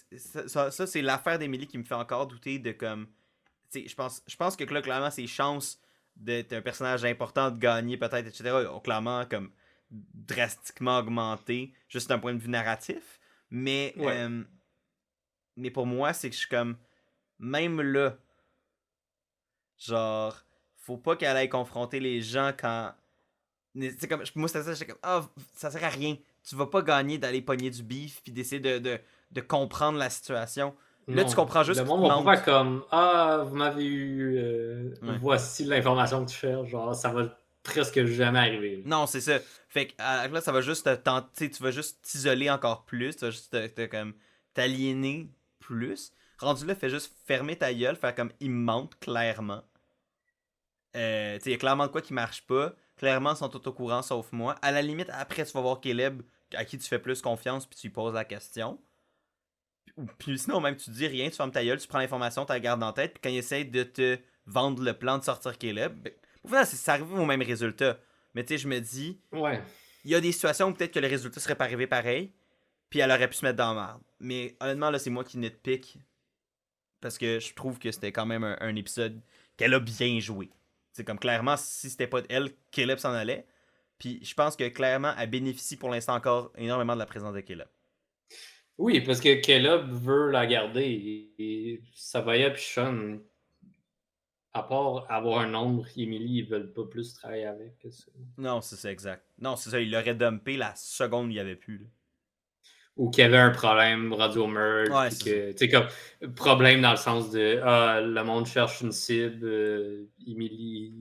ça c'est l'affaire d'Emily qui me fait encore douter de comme. Tu sais, je pense que là, clairement, ses chances d'être un personnage important, de gagner peut-être, etc., ont clairement comme drastiquement augmenté, juste d'un point de vue narratif. Mais, Ouais. mais pour moi, c'est que je suis comme. Même là, genre, faut pas qu'elle aille confronter les gens quand. C'est comme, moi, c'était ça, j'étais comme, ah, ça sert à rien. Tu vas pas gagner d'aller pogner du beef puis d'essayer de comprendre la situation. Là, tu Non, comprends juste le qu'il te monde va pas manque. faire comme ah, vous m'avez eu, Ouais. voici l'information que tu cherches. Genre, ça va presque jamais arriver. Non, c'est ça. Fait que là, ça va juste te tenter, tu vas juste t'isoler encore plus, tu vas juste comme t'aliéner plus. Rendu là, fais juste fermer ta gueule, faire comme il me manque clairement. Tu sais, il y a clairement de quoi qui marche pas. Clairement, ils sont tous au courant, sauf moi. À la limite, après, tu vas voir Caleb, à qui tu fais plus confiance, puis tu lui poses la question. Puis sinon, même, tu dis rien, tu fermes ta gueule, tu prends l'information, tu la gardes en tête, puis quand il essaie de te vendre le plan de sortir Caleb, ben, au final, ça arrive au même résultat. Mais tu sais, je me dis, Ouais. il y a des situations où peut-être que le résultat serait pas arrivé pareil, puis elle aurait pu se mettre dans la merde. Mais honnêtement, là, c'est moi qui nitpick, parce que je trouve que c'était quand même un épisode qu'elle a bien joué. C'est comme clairement, si c'était pas elle, Caleb s'en allait. Puis je pense que clairement, elle bénéficie pour l'instant encore énormément de la présence de Caleb. Oui, parce que Caleb veut la garder. Et Savaya et Sean, à part avoir un nombre, Emily, ils veulent pas plus travailler avec que ça. Non, c'est ça, exact. Non, c'est ça, il l'aurait dumpé la seconde où il n'y avait plus. Là. Ou qu'il y avait un problème radio merge, Ouais, puis c'est ça. que, tu sais, comme, problème dans le sens de, le monde cherche une cible, Emily,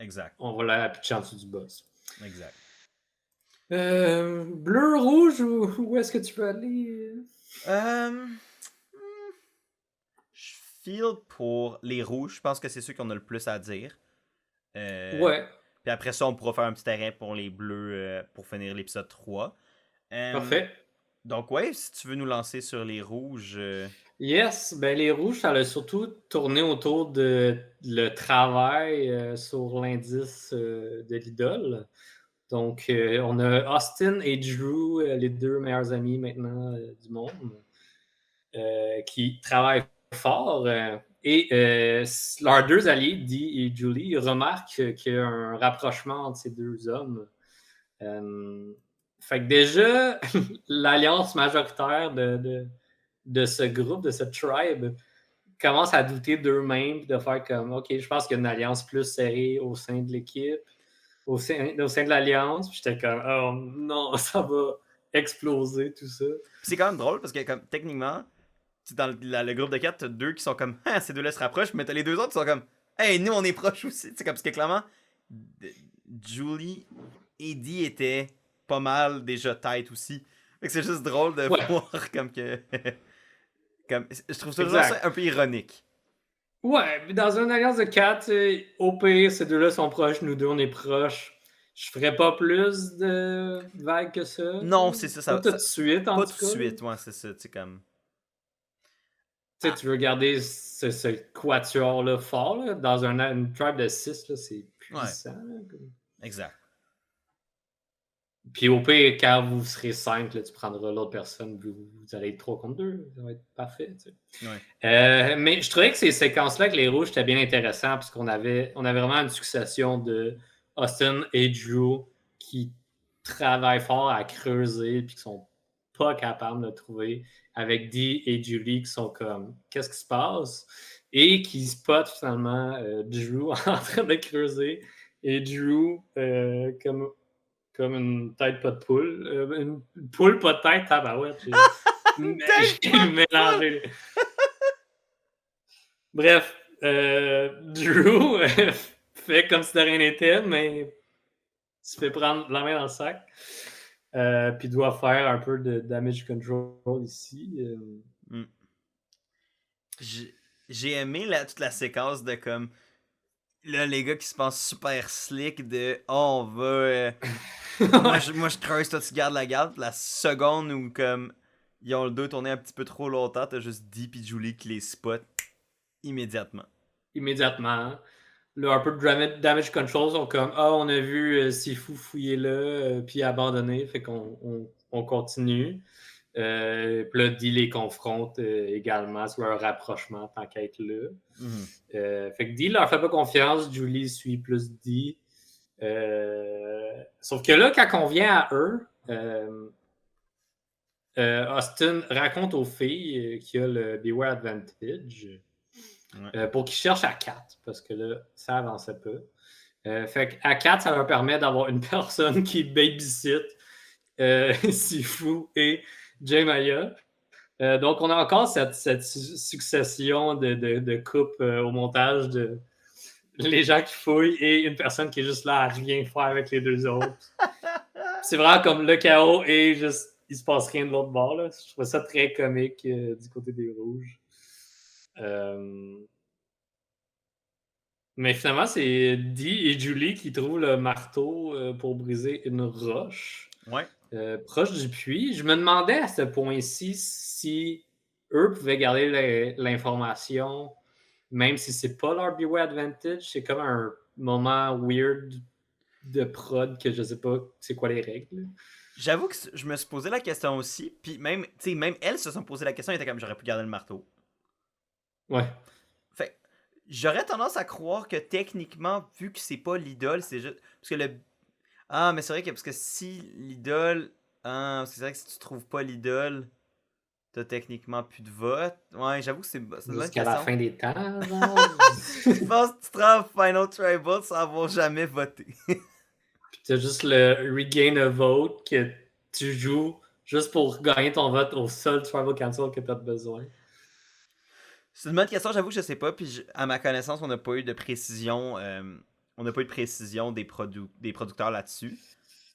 Exact. on va la pitcher en dessous du boss. Exact. Bleu, rouge, ou où est-ce que tu veux aller? Je feel pour les rouges, je pense que c'est ceux qui en ont le plus à dire. Ouais, Puis après ça, on pourra faire un petit terrain pour les bleus pour finir l'épisode 3. parfait. Donc ouais, si tu veux nous lancer sur les rouges. Yes, ben les rouges, ça a surtout tourné autour de le travail sur l'indice de l'idole. Donc, on a Austin et Drew, les deux meilleurs amis maintenant du monde, qui travaillent fort. Et leurs deux alliés, Dee et Julie, remarquent qu'il y a un rapprochement entre ces deux hommes. Fait que déjà, l'alliance majoritaire de ce groupe, de ce tribe, commence à douter d'eux-mêmes, de faire comme, OK, je pense qu'il y a une alliance plus serrée au sein de l'équipe, au sein de l'alliance. Puis j'étais comme, oh non, ça va exploser tout ça. Puis c'est quand même drôle parce que comme techniquement, dans le groupe de 4, t'as deux qui sont comme ah, ces deux-là se rapprochent, mais t'as les deux autres qui sont comme hey, nous on est proches aussi. C'est comme parce que clairement, Julie et Dee étaient pas mal déjà tête aussi. Fait que c'est juste drôle de Ouais. voir comme que. Comme, je trouve ça Exact. un peu ironique. Ouais, mais dans une alliance de 4, au pire, ces deux-là sont proches, nous deux, on est proches. Je ferais pas plus de vagues que ça. Non, c'est ça, Pas tout de suite, en pas tout tout de cas. suite, ouais, c'est ça, tu sais, comme. Tu sais, tu veux garder ce quatuor-là fort, là, dans une tribe de 6, là, c'est Ouais, puissant. Là, exact. Puis au pire, quand vous serez 5, là, tu prendras l'autre personne, vous allez être 3 contre 2. Ça va être parfait. Tu sais. Ouais. Mais je trouvais que ces séquences-là avec les rouges, c'était bien intéressant parce qu'on avait vraiment une succession de Austin et Drew qui travaillent fort à creuser puis qui sont pas capables de trouver, avec Dee et Julie qui sont comme qu'est-ce qui se passe et qui spotent finalement Drew en train de creuser et Drew comme Comme une tête pas de poule. Une poule pas de tête, tabarouette. J'ai mélangé. Bref, Drew fait comme si de rien n'était, mais se fait prendre la main dans le sac. Puis doit faire un peu de damage control ici. J'ai aimé toute la séquence de comme. Là, les gars qui se pensent super slick de oh, on va. moi, je creuse, toi, tu gardes la garde. La seconde où, comme, ils ont le dos tourné un petit peu trop longtemps, t'as juste Deep et Julie qui les spot immédiatement. Immédiatement. Là, un peu de damage control sont comme on a vu Sifu fouiller là, puis abandonner, fait qu'on continue. Puis là, Dee les confronte également sur leur rapprochement tant qu'à être là. Fait que Dee leur fait pas confiance, Julie suit plus Dee. Sauf que là, quand on vient à eux, Austin raconte aux filles qu'il y a le Beware Advantage pour qu'ils cherchent à 4, parce que là, ça avançait pas. Fait qu'à 4, ça leur permet d'avoir une personne qui babysit Sifu et Jemaya. Donc, on a encore cette succession de coupes au montage de les gens qui fouillent et une personne qui est juste là à rien faire avec les deux autres. C'est vraiment comme le chaos et juste il se passe rien de l'autre bord. Là. Je trouve ça très comique du côté des rouges. Mais finalement, c'est Dee et Julie qui trouvent le marteau pour briser une roche. Ouais. Proche du puits. Je me demandais à ce point-ci si eux pouvaient garder l'information, même si c'est pas leur Beware Advantage. C'est comme un moment weird de prod que je sais pas c'est quoi les règles. J'avoue que je me suis posé la question aussi, puis même elles se sont posé la question, elles étaient comme j'aurais pu garder le marteau. Ouais. Fait j'aurais tendance à croire que techniquement, vu que c'est pas l'idole, c'est juste. Parce que le. Ah, mais c'est vrai que parce que si l'idole. Ah, c'est vrai que si tu trouves pas l'idole, t'as techniquement plus de vote. Ouais, j'avoue que c'est une bonne question. Jusqu'à la fin des temps, Je pense que tu te rends Final Tribal sans avoir jamais voté. Puis t'as juste le Regain a Vote que tu joues juste pour gagner ton vote au seul Tribal Council que t'as besoin. C'est une bonne question, j'avoue que je sais pas. Puis à ma connaissance, on n'a pas eu de précision. On n'a pas eu de précision des producteurs là-dessus.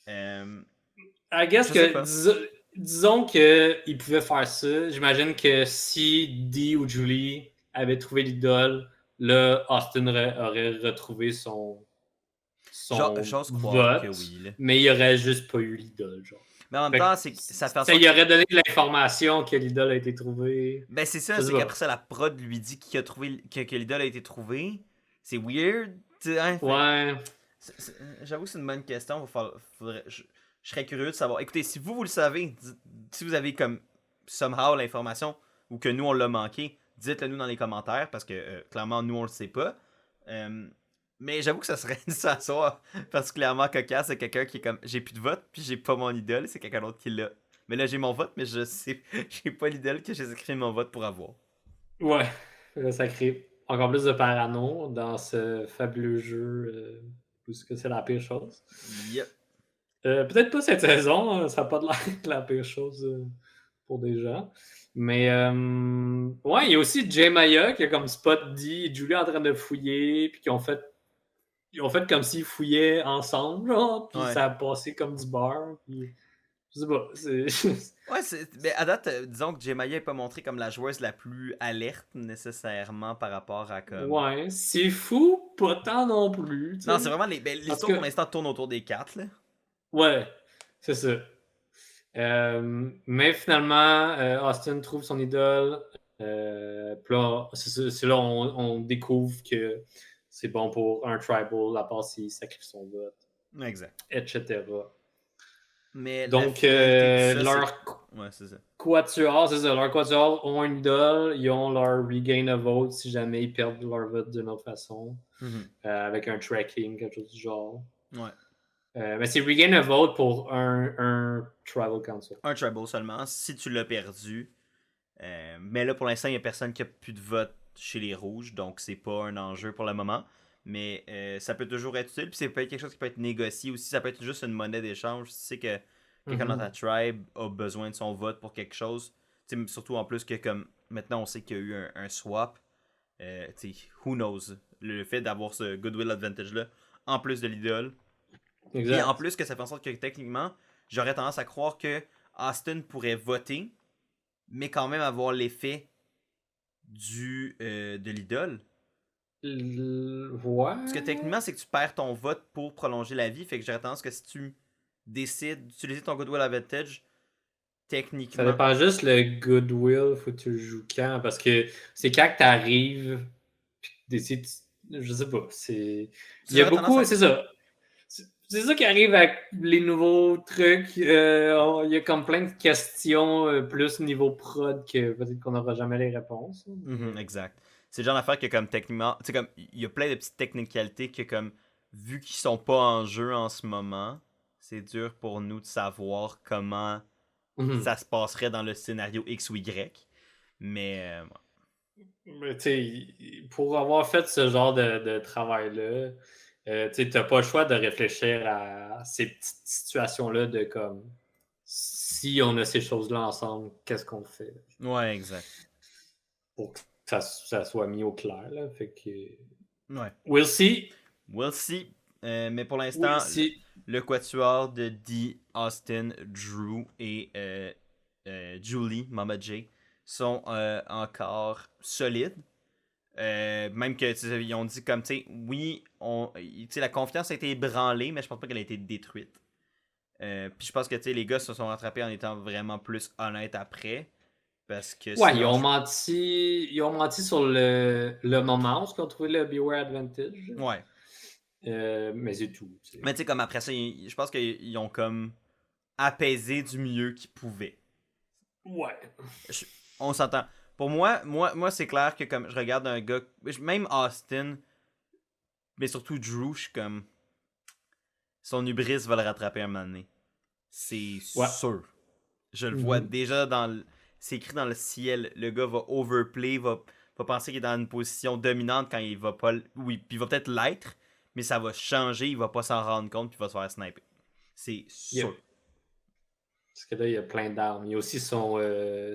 I guess que disons qu'ils pouvaient faire ça. J'imagine que si Dee ou Julie avaient trouvé l'idole, là, Austin aurait retrouvé son j'ose croire vote, que oui. Là. Mais il aurait juste pas eu l'idole, genre. Mais en même temps, c'est ça fait en sorte il aurait donné de l'information que l'idole a été trouvée. Ben c'est ça, c'est qu'après ça, la prod lui dit qu'il a trouvé que l'idole a été trouvée. C'est weird. Hein? Ouais. J'avoue que c'est une bonne question. Je serais curieux de savoir. Écoutez, si vous le savez, si vous avez comme somehow l'information ou que nous on l'a manqué, dites-le nous dans les commentaires parce que clairement nous on le sait pas. Mais j'avoue que ça serait ça soit particulièrement cocasse. C'est quelqu'un qui est comme j'ai plus de vote puis j'ai pas mon idole, c'est quelqu'un d'autre qui l'a. Mais là j'ai mon vote, mais je sais j'ai pas l'idole que j'ai écrit mon vote pour avoir. Ouais, là, ça crée encore plus de parano dans ce fabuleux jeu où c'est la pire chose. Yep. Peut-être pas cette saison, ça n'a pas de l'air la pire chose pour des gens. Mais ouais, il y a aussi Jay Maya qui a comme spot dit Julie en train de fouiller, puis ils ont fait comme s'ils fouillaient ensemble, genre, puis ça a passé comme du beurre. Puis je sais pas, ouais, mais à date, disons que Jemaya n'est pas montrée comme la joueuse la plus alerte nécessairement par rapport à comme. Ouais, c'est fou, pas tant non plus. Non, c'est vraiment l'histoire pour l'instant tourne autour des 4 là. Ouais, c'est ça. Mais finalement, Austin trouve son idole. Puis là, c'est là on découvre que c'est bon pour un tribal, à part s'il sacrifie son vote. Exact. Etc. Mais donc, leur ouais, c'est ça. quatuor, c'est ça. Leurs quatuors ont une idole, ils ont leur regain a vote si jamais ils perdent leur vote d'une autre façon. Avec un tracking, quelque chose du genre. Ouais. Mais c'est regain a vote pour un tribal council. Un tribal seulement, si tu l'as perdu. Mais là, pour l'instant, il n'y a personne qui a plus de vote chez les rouges, donc c'est pas un enjeu pour le moment. Mais ça peut toujours être utile. Puis c'est peut être quelque chose qui peut être négocié aussi. Ça peut être juste une monnaie d'échange. Si tu sais que quelqu'un dans ta tribe a besoin de son vote pour quelque chose. Surtout en plus que comme maintenant on sait qu'il y a eu un swap. Who knows? Le fait d'avoir ce goodwill advantage-là, en plus de l'idole. Et en plus que ça fait en sorte que techniquement, j'aurais tendance à croire que Austin pourrait voter, mais quand même avoir l'effet de l'idole. Ouais. Parce que techniquement, c'est que tu perds ton vote pour prolonger la vie. Fait que j'aurais tendance que si tu décides d'utiliser ton goodwill advantage, techniquement. Ça dépend juste le goodwill, faut que tu le joues quand. Parce que c'est quand que t'arrives, puis que tu décides. Je sais pas. Il y a beaucoup, c'est ça. C'est ça qui arrive avec les nouveaux trucs. Il y a comme plein de questions plus niveau prod que peut-être qu'on n'aura jamais les réponses. Exact. C'est le genre d'affaire que comme techniquement, tu sais comme il y a plein de petites technicalités que comme vu qu'ils sont pas en jeu en ce moment, c'est dur pour nous de savoir comment ça se passerait dans le scénario X ou Y. Mais tu sais, pour avoir fait ce genre de travail-là, tu n'as pas le choix de réfléchir à ces petites situations-là de comme si on a ces choses-là ensemble, qu'est-ce qu'on fait? Ouais, exact. Pour que ça soit mis au clair. Là. Fait que. Ouais. We'll see. We'll see. Mais pour l'instant, le quatuor de Dee, Austin, Drew et Julie, Mama J, sont encore solides. Même que ils ont dit comme tu sais, oui, la confiance a été ébranlée, mais je pense pas qu'elle a été détruite. Puis je pense que les gars se sont rattrapés en étant vraiment plus honnêtes après. Parce que ouais, sinon, ils ont menti sur le moment où ils ont trouvé le Beware Advantage. Ouais. Mais c'est tout. T'sais. Mais tu sais, comme après ça, je pense qu'ils ont comme apaisé du mieux qu'ils pouvaient. Ouais. On s'entend. Pour moi c'est clair que comme je regarde un gars, même Austin, mais surtout Drew, je suis comme. Son hubris va le rattraper un moment donné. C'est sûr. Je le vois déjà c'est écrit dans le ciel. Le gars va overplay, va penser qu'il est dans une position dominante quand il va pas. Oui, puis il va peut-être l'être, mais ça va changer, il va pas s'en rendre compte, puis il va se faire sniper. C'est sûr. Yep. Parce que là, il y a plein d'armes. Il y a aussi son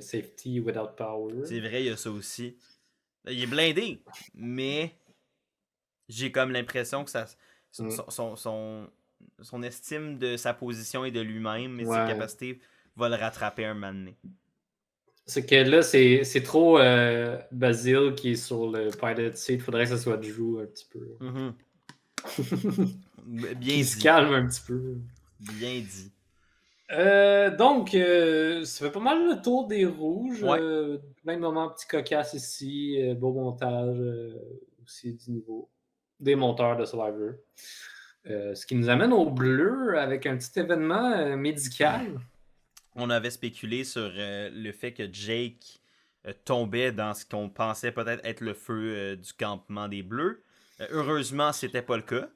safety without power. C'est vrai, il y a ça aussi. Il est blindé, mais j'ai comme l'impression que son estime de sa position et de lui-même et de ses capacités va le rattraper un moment donné. C'est que là, c'est trop Basile qui est sur le pilot seat. Il faudrait que ce soit Drew un petit peu. Bien qui dit. Se calme un petit peu. Bien dit. Donc, ça fait pas mal le tour des rouges. Ouais. Plein de moments petits cocasses ici. Beau montage aussi du niveau des monteurs de Survivor. Ce qui nous amène au bleu avec un petit événement médical. On avait spéculé sur le fait que Jake tombait dans ce qu'on pensait peut-être être le feu du campement des Bleus. Heureusement, c'était pas le cas.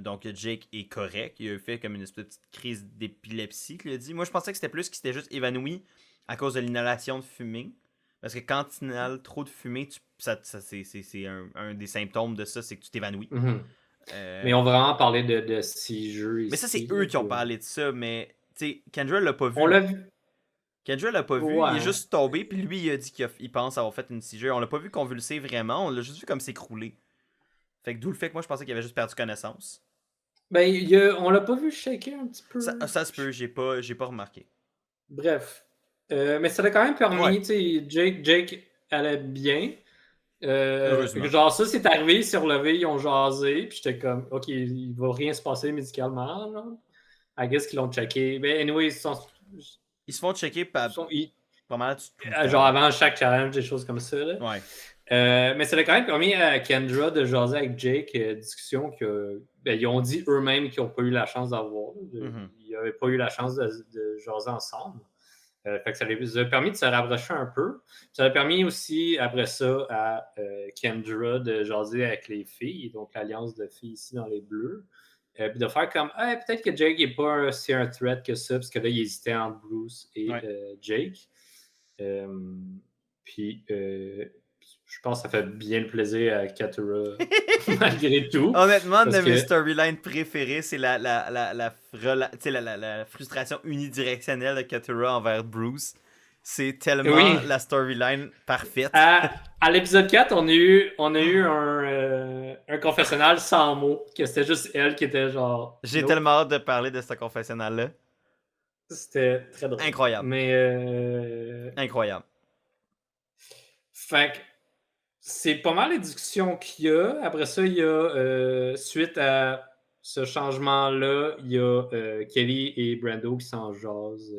Donc Jake est correct. Il a fait comme une espèce de petite crise d'épilepsie qu'il a dit. Moi je pensais que c'était plus qu'il s'était juste évanoui à cause de l'inhalation de fumée. Parce que quand tu inhales trop de fumée, c'est un des symptômes de ça, c'est que tu t'évanouis. Mais on va vraiment parler de seizure ici. Mais ça c'est eux qui ont parlé de ça, mais tu sais, Kendra l'a pas vu. On l'a vu. Kendra l'a pas vu, il est juste tombé, puis lui il a dit qu'il pense avoir fait une seizure. On l'a pas vu convulser vraiment, on l'a juste vu comme s'écrouler. Fait que d'où le fait que moi je pensais qu'il avait juste perdu connaissance. Ben, on l'a pas vu shaker un petit peu. Ça se peut, j'ai pas remarqué. Bref. Mais ça l'a quand même permis, tu sais, Jake allait bien. Heureusement. Genre ça, c'est arrivé, ils s'est relevé, ils ont jasé, puis j'étais comme, ok, il va rien se passer médicalement, genre. I guess qu'ils l'ont checké. Mais anyway, ils se font checker pas mal genre avant chaque challenge, des choses comme ça. Là. Ouais. Mais ça a quand même permis à Kendra de jaser avec Jake, discussion que ils ont dit eux-mêmes qu'ils n'ont pas eu la chance d'avoir. Ils n'avaient pas eu la chance de jaser ensemble. Fait que ça les a permis de se rapprocher un peu. Ça a permis aussi, après ça, à Kendra de jaser avec les filles, donc l'alliance de filles ici dans les bleus. Puis de faire comme peut-être que Jake n'est pas si un threat que ça, parce que là, il hésitait entre Bruce et Jake. Puis je pense que ça fait bien plaisir à Katura malgré tout. Honnêtement, une Parce de mes que storylines préférées, c'est la frustration unidirectionnelle de Katura envers Bruce. C'est tellement oui, la storyline parfaite. à l'épisode 4, on a eu un confessionnal sans mots, que c'était juste elle qui était genre J'ai nope. tellement hâte de parler de ce confessionnal-là. C'était très drôle. Incroyable. Mais Incroyable. fait que c'est pas mal les discussions qu'il y a. Après ça, il y a suite à ce changement-là, il y a Kelly et Brando qui s'en jasent,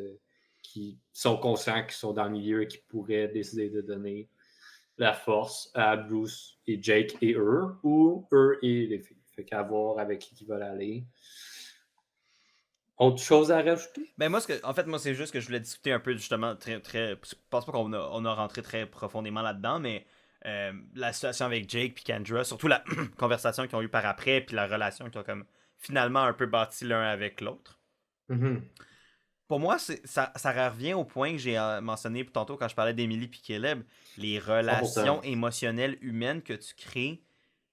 qui sont conscients qu'ils sont dans le milieu et qui pourraient décider de donner la force à Bruce et Jake et eux, ou eux et les filles. Fait qu'à voir avec qui ils veulent aller. Autre chose à rajouter? Ben moi, moi c'est juste que je voulais discuter un peu justement je pense pas qu'on a rentré très profondément là-dedans, mais la situation avec Jake puis Kendra, surtout la conversation qu'ils ont eue par après, puis la relation qu'ils ont comme finalement un peu bâti l'un avec l'autre. Mm-hmm. Pour moi, ça revient au point que j'ai mentionné tantôt quand je parlais d'Emily et Caleb. Les relations 100%. émotionnelles humaines que tu crées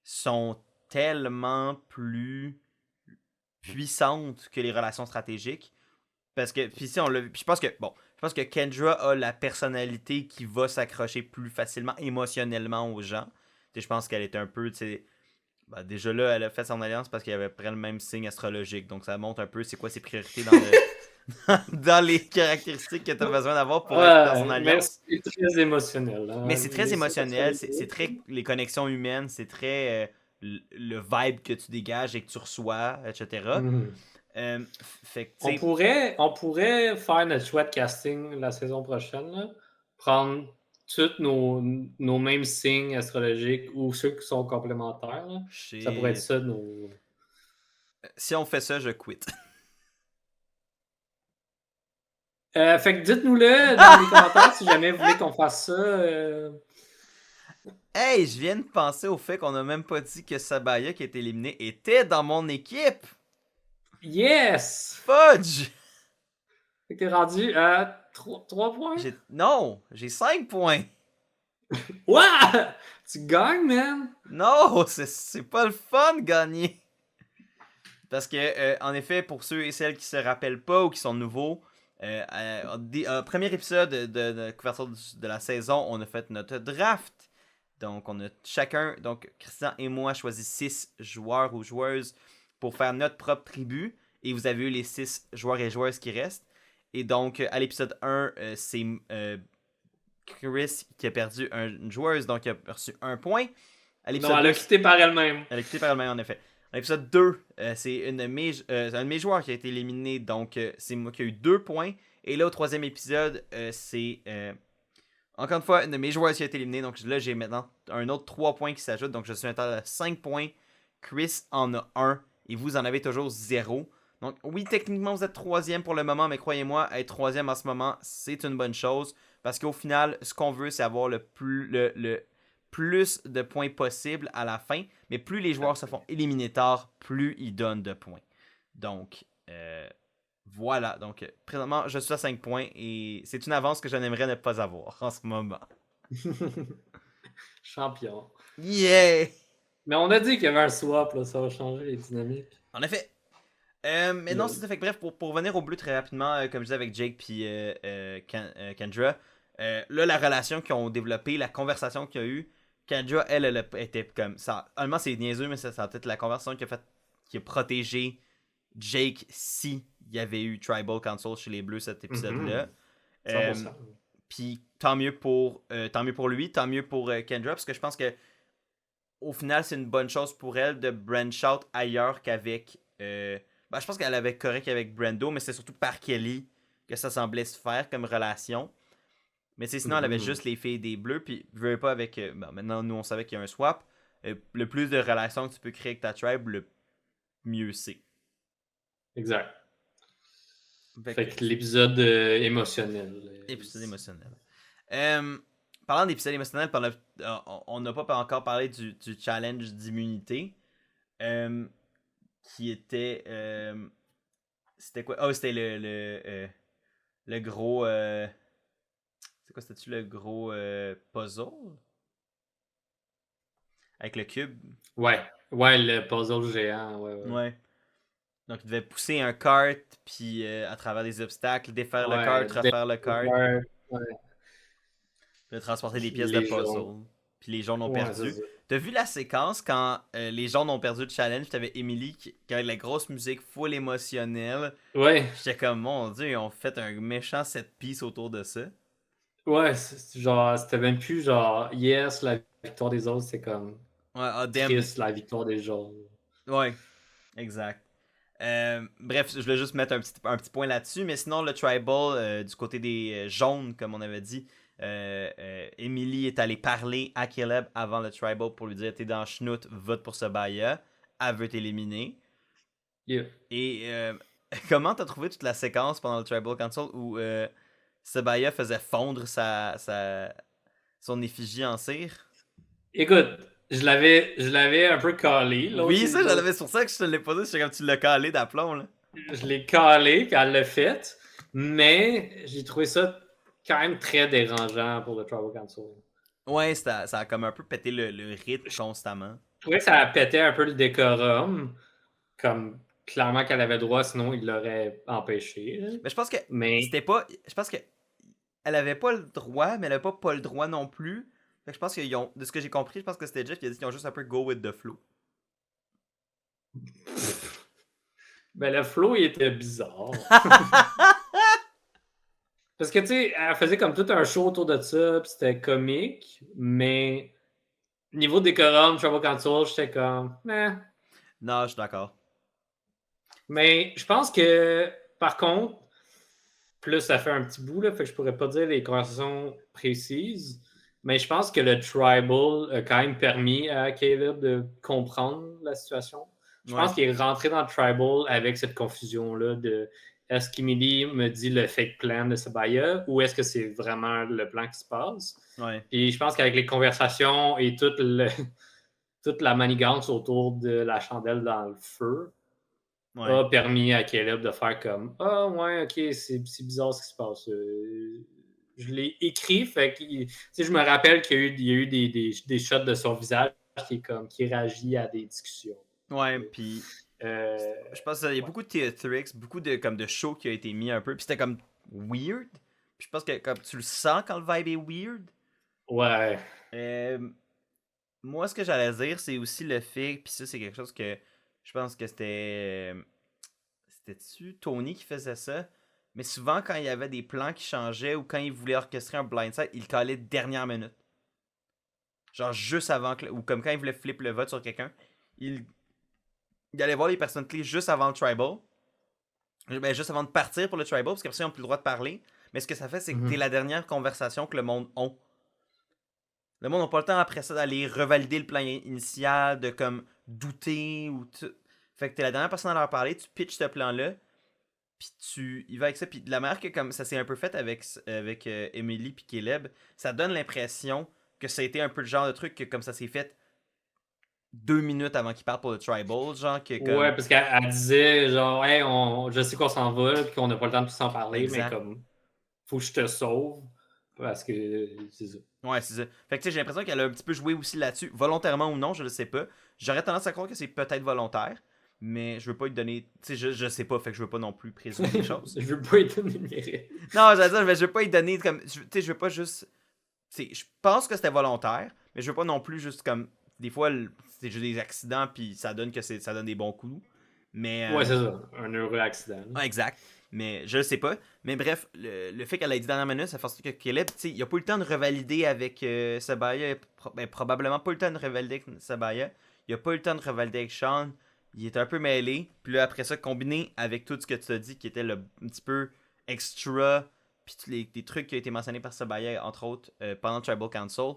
sont tellement plus puissantes que les relations stratégiques. Parce que, puis si on l'a vu, puis je pense que Kendra a la personnalité qui va s'accrocher plus facilement émotionnellement aux gens. Je pense qu'elle est un peu, tu sais, ben déjà là, elle a fait son alliance parce qu'il y avait près le même signe astrologique. Donc ça montre un peu c'est quoi ses priorités dans le dans les caractéristiques que tu as besoin d'avoir pour être dans son Ouais, mais alliance. c'est très émotionnel. Mais Hein? c'est très Sa émotionnel, personnalité. c'est très les connexions humaines, c'est très le vibe que tu dégages et que tu reçois, etc. Mm-hmm. Fait que, tu On sais, pourrait, on pourrait faire notre choix de casting la saison prochaine. Là. Prendre tous nos mêmes signes astrologiques ou ceux qui sont complémentaires. Là. Ça pourrait être shit. ça nos. Si on fait ça, je quitte. Fait que dites-nous-le dans les commentaires si jamais vous voulez qu'on fasse ça. Hey, je viens de penser au fait qu'on a même pas dit que Sabaya qui est éliminé était dans mon équipe. Yes! Fudge! Fait que t'es rendu à 3 points. Non, j'ai 5 points. Ouah! Tu gagnes, man! Non, c'est pas le fun de gagner. Parce que, en effet, pour ceux et celles qui se rappellent pas ou qui sont nouveaux, premier épisode de couverture de la saison, on a fait notre draft. Donc, on a chacun, donc Christian et moi, choisi 6 joueurs ou joueuses pour faire notre propre tribu. Et vous avez eu les 6 joueurs et joueuses qui restent. Et donc, à l'épisode 1, c'est Chris qui a perdu une joueuse, donc il a reçu 1 point. À Non, l'épisode elle 2, a quitté par elle-même. elle a quitté par elle-même, en effet. À l'épisode 2, c'est un de mes joueurs qui a été éliminé, donc c'est moi qui ai eu 2 points. Et là, au troisième épisode, c'est encore une fois une de mes joueurs qui a été éliminé. Donc là, j'ai maintenant un autre 3 points qui s'ajoutent. Donc je suis un total de 5 points. Chris en a 1 et vous en avez toujours 0. Donc oui, techniquement, vous êtes troisième pour le moment, mais croyez-moi, être troisième en ce moment, c'est une bonne chose. Parce qu'au final, ce qu'on veut, c'est avoir le plus de points possible à la fin. Mais plus les joueurs se font éliminer tard, plus ils donnent de points. Donc, voilà. Donc, présentement, je suis à 5 points et c'est une avance que je n'aimerais ne pas avoir en ce moment. Champion. Yeah! Mais on a dit qu'il y avait un swap, là, ça va changer les dynamiques. En effet. Mais non, c'est ça. Fait que bref, pour revenir au bleu très rapidement, comme je disais avec Jake puis Kendra, là, la relation qu'ils ont développée, la conversation qu'il y a eu, Kendra, elle était comme ça. Honnêtement, c'est niaiseux, mais ça a peut-être la conversation qui a protégé Jake si il y avait eu Tribal Council chez les Bleus cet épisode-là. 100%. Puis tant mieux pour lui, tant mieux pour Kendra, parce que je pense que au final, c'est une bonne chose pour elle de branch out ailleurs qu'avec. Je pense qu'elle avait correct avec Brando, mais c'est surtout par Kelly que ça semblait se faire comme relation. Mais sinon, elle avait juste les filles des Bleus, puis je veux pas avec. Maintenant, nous, on savait qu'il y a un swap. Le plus de relations que tu peux créer avec ta tribe, le mieux c'est. Exact. Fait que l'épisode émotionnel. Épisode émotionnel. Parlant d'épisode émotionnel, on n'a pas encore parlé du challenge d'immunité. Qui était. C'était quoi? Oh, c'était le gros. C'est quoi, c'était-tu le gros puzzle? avec le cube. Ouais, le puzzle géant, ouais. Ouais. Donc, il devait pousser un kart, puis à travers des obstacles, défaire le kart, refaire le kart, Ouais, puis transporter des pièces de les jaunes. puzzle. Puis les gens ont Ouais, c'est perdu. ça. T'as vu la séquence quand les gens ont perdu le challenge, puis t'avais Emily qui avait la grosse musique full émotionnelle. Ouais, J'étais comme, mon dieu, ils ont fait un méchant set piece autour de ça. ouais, genre, c'était même plus genre, yes, la victoire des autres, c'est comme Ouais, ah, damn. triste, la victoire des jaunes. Ouais, exact. Bref, je voulais juste mettre un petit point là-dessus, mais sinon, le tribal, du côté des jaunes, comme on avait dit, Emily est allée parler à Caleb avant le tribal pour lui dire t'es dans Schnout, vote pour Sabaya. Elle veut t'éliminer. Yeah. Et comment t'as trouvé toute la séquence pendant le tribal council où Sabaya faisait fondre son effigie en cire? Écoute, je l'avais un peu calé, Oui, ça, l'autre. c'est pour ça que je te l'ai posé, c'est comme tu l'as calé d'aplomb, là. Je l'ai calé quand elle l'a fait, mais j'ai trouvé ça quand même très dérangeant pour le Tribal Council. Ouais, ça a comme un peu pété le rythme constamment. Je trouvais que ça pétait un peu le décorum, comme clairement qu'elle avait droit, sinon il l'aurait empêché. Mais je pense que Mais c'était pas. Je pense que elle avait pas le droit, mais elle avait pas le droit non plus. Fait que je pense qu'ils ont. De ce que j'ai compris, je pense que c'était Jeff qui a dit qu'ils ont juste un peu go with the flow. ben, le flow, il était bizarre. Parce que, tu sais, elle faisait comme tout un show autour de ça, puis c'était comique, mais niveau décorum, Tribal Council, j'étais comme, Non, je suis d'accord. Mais je pense que, par contre, plus ça fait un petit bout, là, fait que je pourrais pas dire les conversations précises, mais je pense que le tribal a quand même permis à Caleb de comprendre la situation. Je Ouais. pense qu'il est rentré dans le tribal avec cette confusion-là de est-ce qu'Emily me dit le fake plan de Sabaya ou est-ce que c'est vraiment le plan qui se passe? Ouais. Puis je pense qu'avec les conversations et toute la manigance autour de la chandelle dans le feu, Ouais. a permis à Caleb de faire comme ah ouais, ok, c'est bizarre ce qui se passe. Je l'ai écrit, fait que je me rappelle qu'il y a eu des shots de son visage qui réagit à des discussions. Ouais, puis je pense qu'il y a beaucoup de theatrics, beaucoup de shows qui a été mis un peu, puis c'était comme weird. Puis je pense que comme tu le sens quand le vibe est weird. Ouais. Moi, ce que j'allais dire, c'est aussi le fait, puis ça, c'est quelque chose que je pense que c'était-tu Tony qui faisait ça? Mais souvent, quand il y avait des plans qui changeaient ou quand il voulait orchestrer un blindside, il le calait dernière minute. Genre juste avant que. Ou comme quand il voulait flipper le vote sur quelqu'un, il, il allait voir les personnes clés juste avant le tribal. Ben, juste avant de partir pour le tribal, parce qu'après, ils n'ont plus le droit de parler. Mais ce que ça fait, c'est que t'es la dernière conversation que le monde a. Le monde n'a pas le temps après ça d'aller revalider le plan initial, de comme douter ou tout. Fait que t'es la dernière personne à leur parler, tu pitches ce plan-là, puis tu y vas avec ça. Puis de la manière que comme ça s'est un peu fait avec Emily puis Caleb, ça donne l'impression que ça a été un peu le genre de truc que comme ça s'est fait 2 minutes avant qu'ils partent pour le tribal, genre que comme. Ouais, parce qu'elle disait genre hey, je sais qu'on s'en va, puis qu'on n'a pas le temps de s'en parler, Exact. mais comme faut que je te sauve. Parce que c'est ça. Ouais, c'est ça. Fait que tu sais, j'ai l'impression qu'elle a un petit peu joué aussi là-dessus, volontairement ou non, je le sais pas. J'aurais tendance à croire que c'est peut-être volontaire, mais je veux pas lui donner. Tu sais, je sais pas, fait que je veux pas non plus présumer des choses. Je veux pas être une mérite. Non, j'allais dire, mais je veux pas lui donner comme. Tu sais, je veux pas juste. Tu sais, je pense que c'était volontaire, mais je veux pas non plus juste comme. Des fois, c'est juste des accidents, puis ça donne que ça donne des bons coups. Mais. Ouais, c'est ça. Un heureux accident. Ouais, exact. Mais je le sais pas. Mais bref, le fait qu'elle ait dit dernière minute, ça fait en sorte que Caleb, tu sais, il a pas eu le temps de revalider avec Sabaya. Probablement pas eu le temps de revalider avec Sabaya. Il a pas eu le temps de revalider avec Sean. Il était un peu mêlé. Puis là, après ça, combiné avec tout ce que tu as dit, qui était un petit peu extra, puis tous les trucs qui ont été mentionnés par Sabaya, entre autres, pendant le Tribal Council.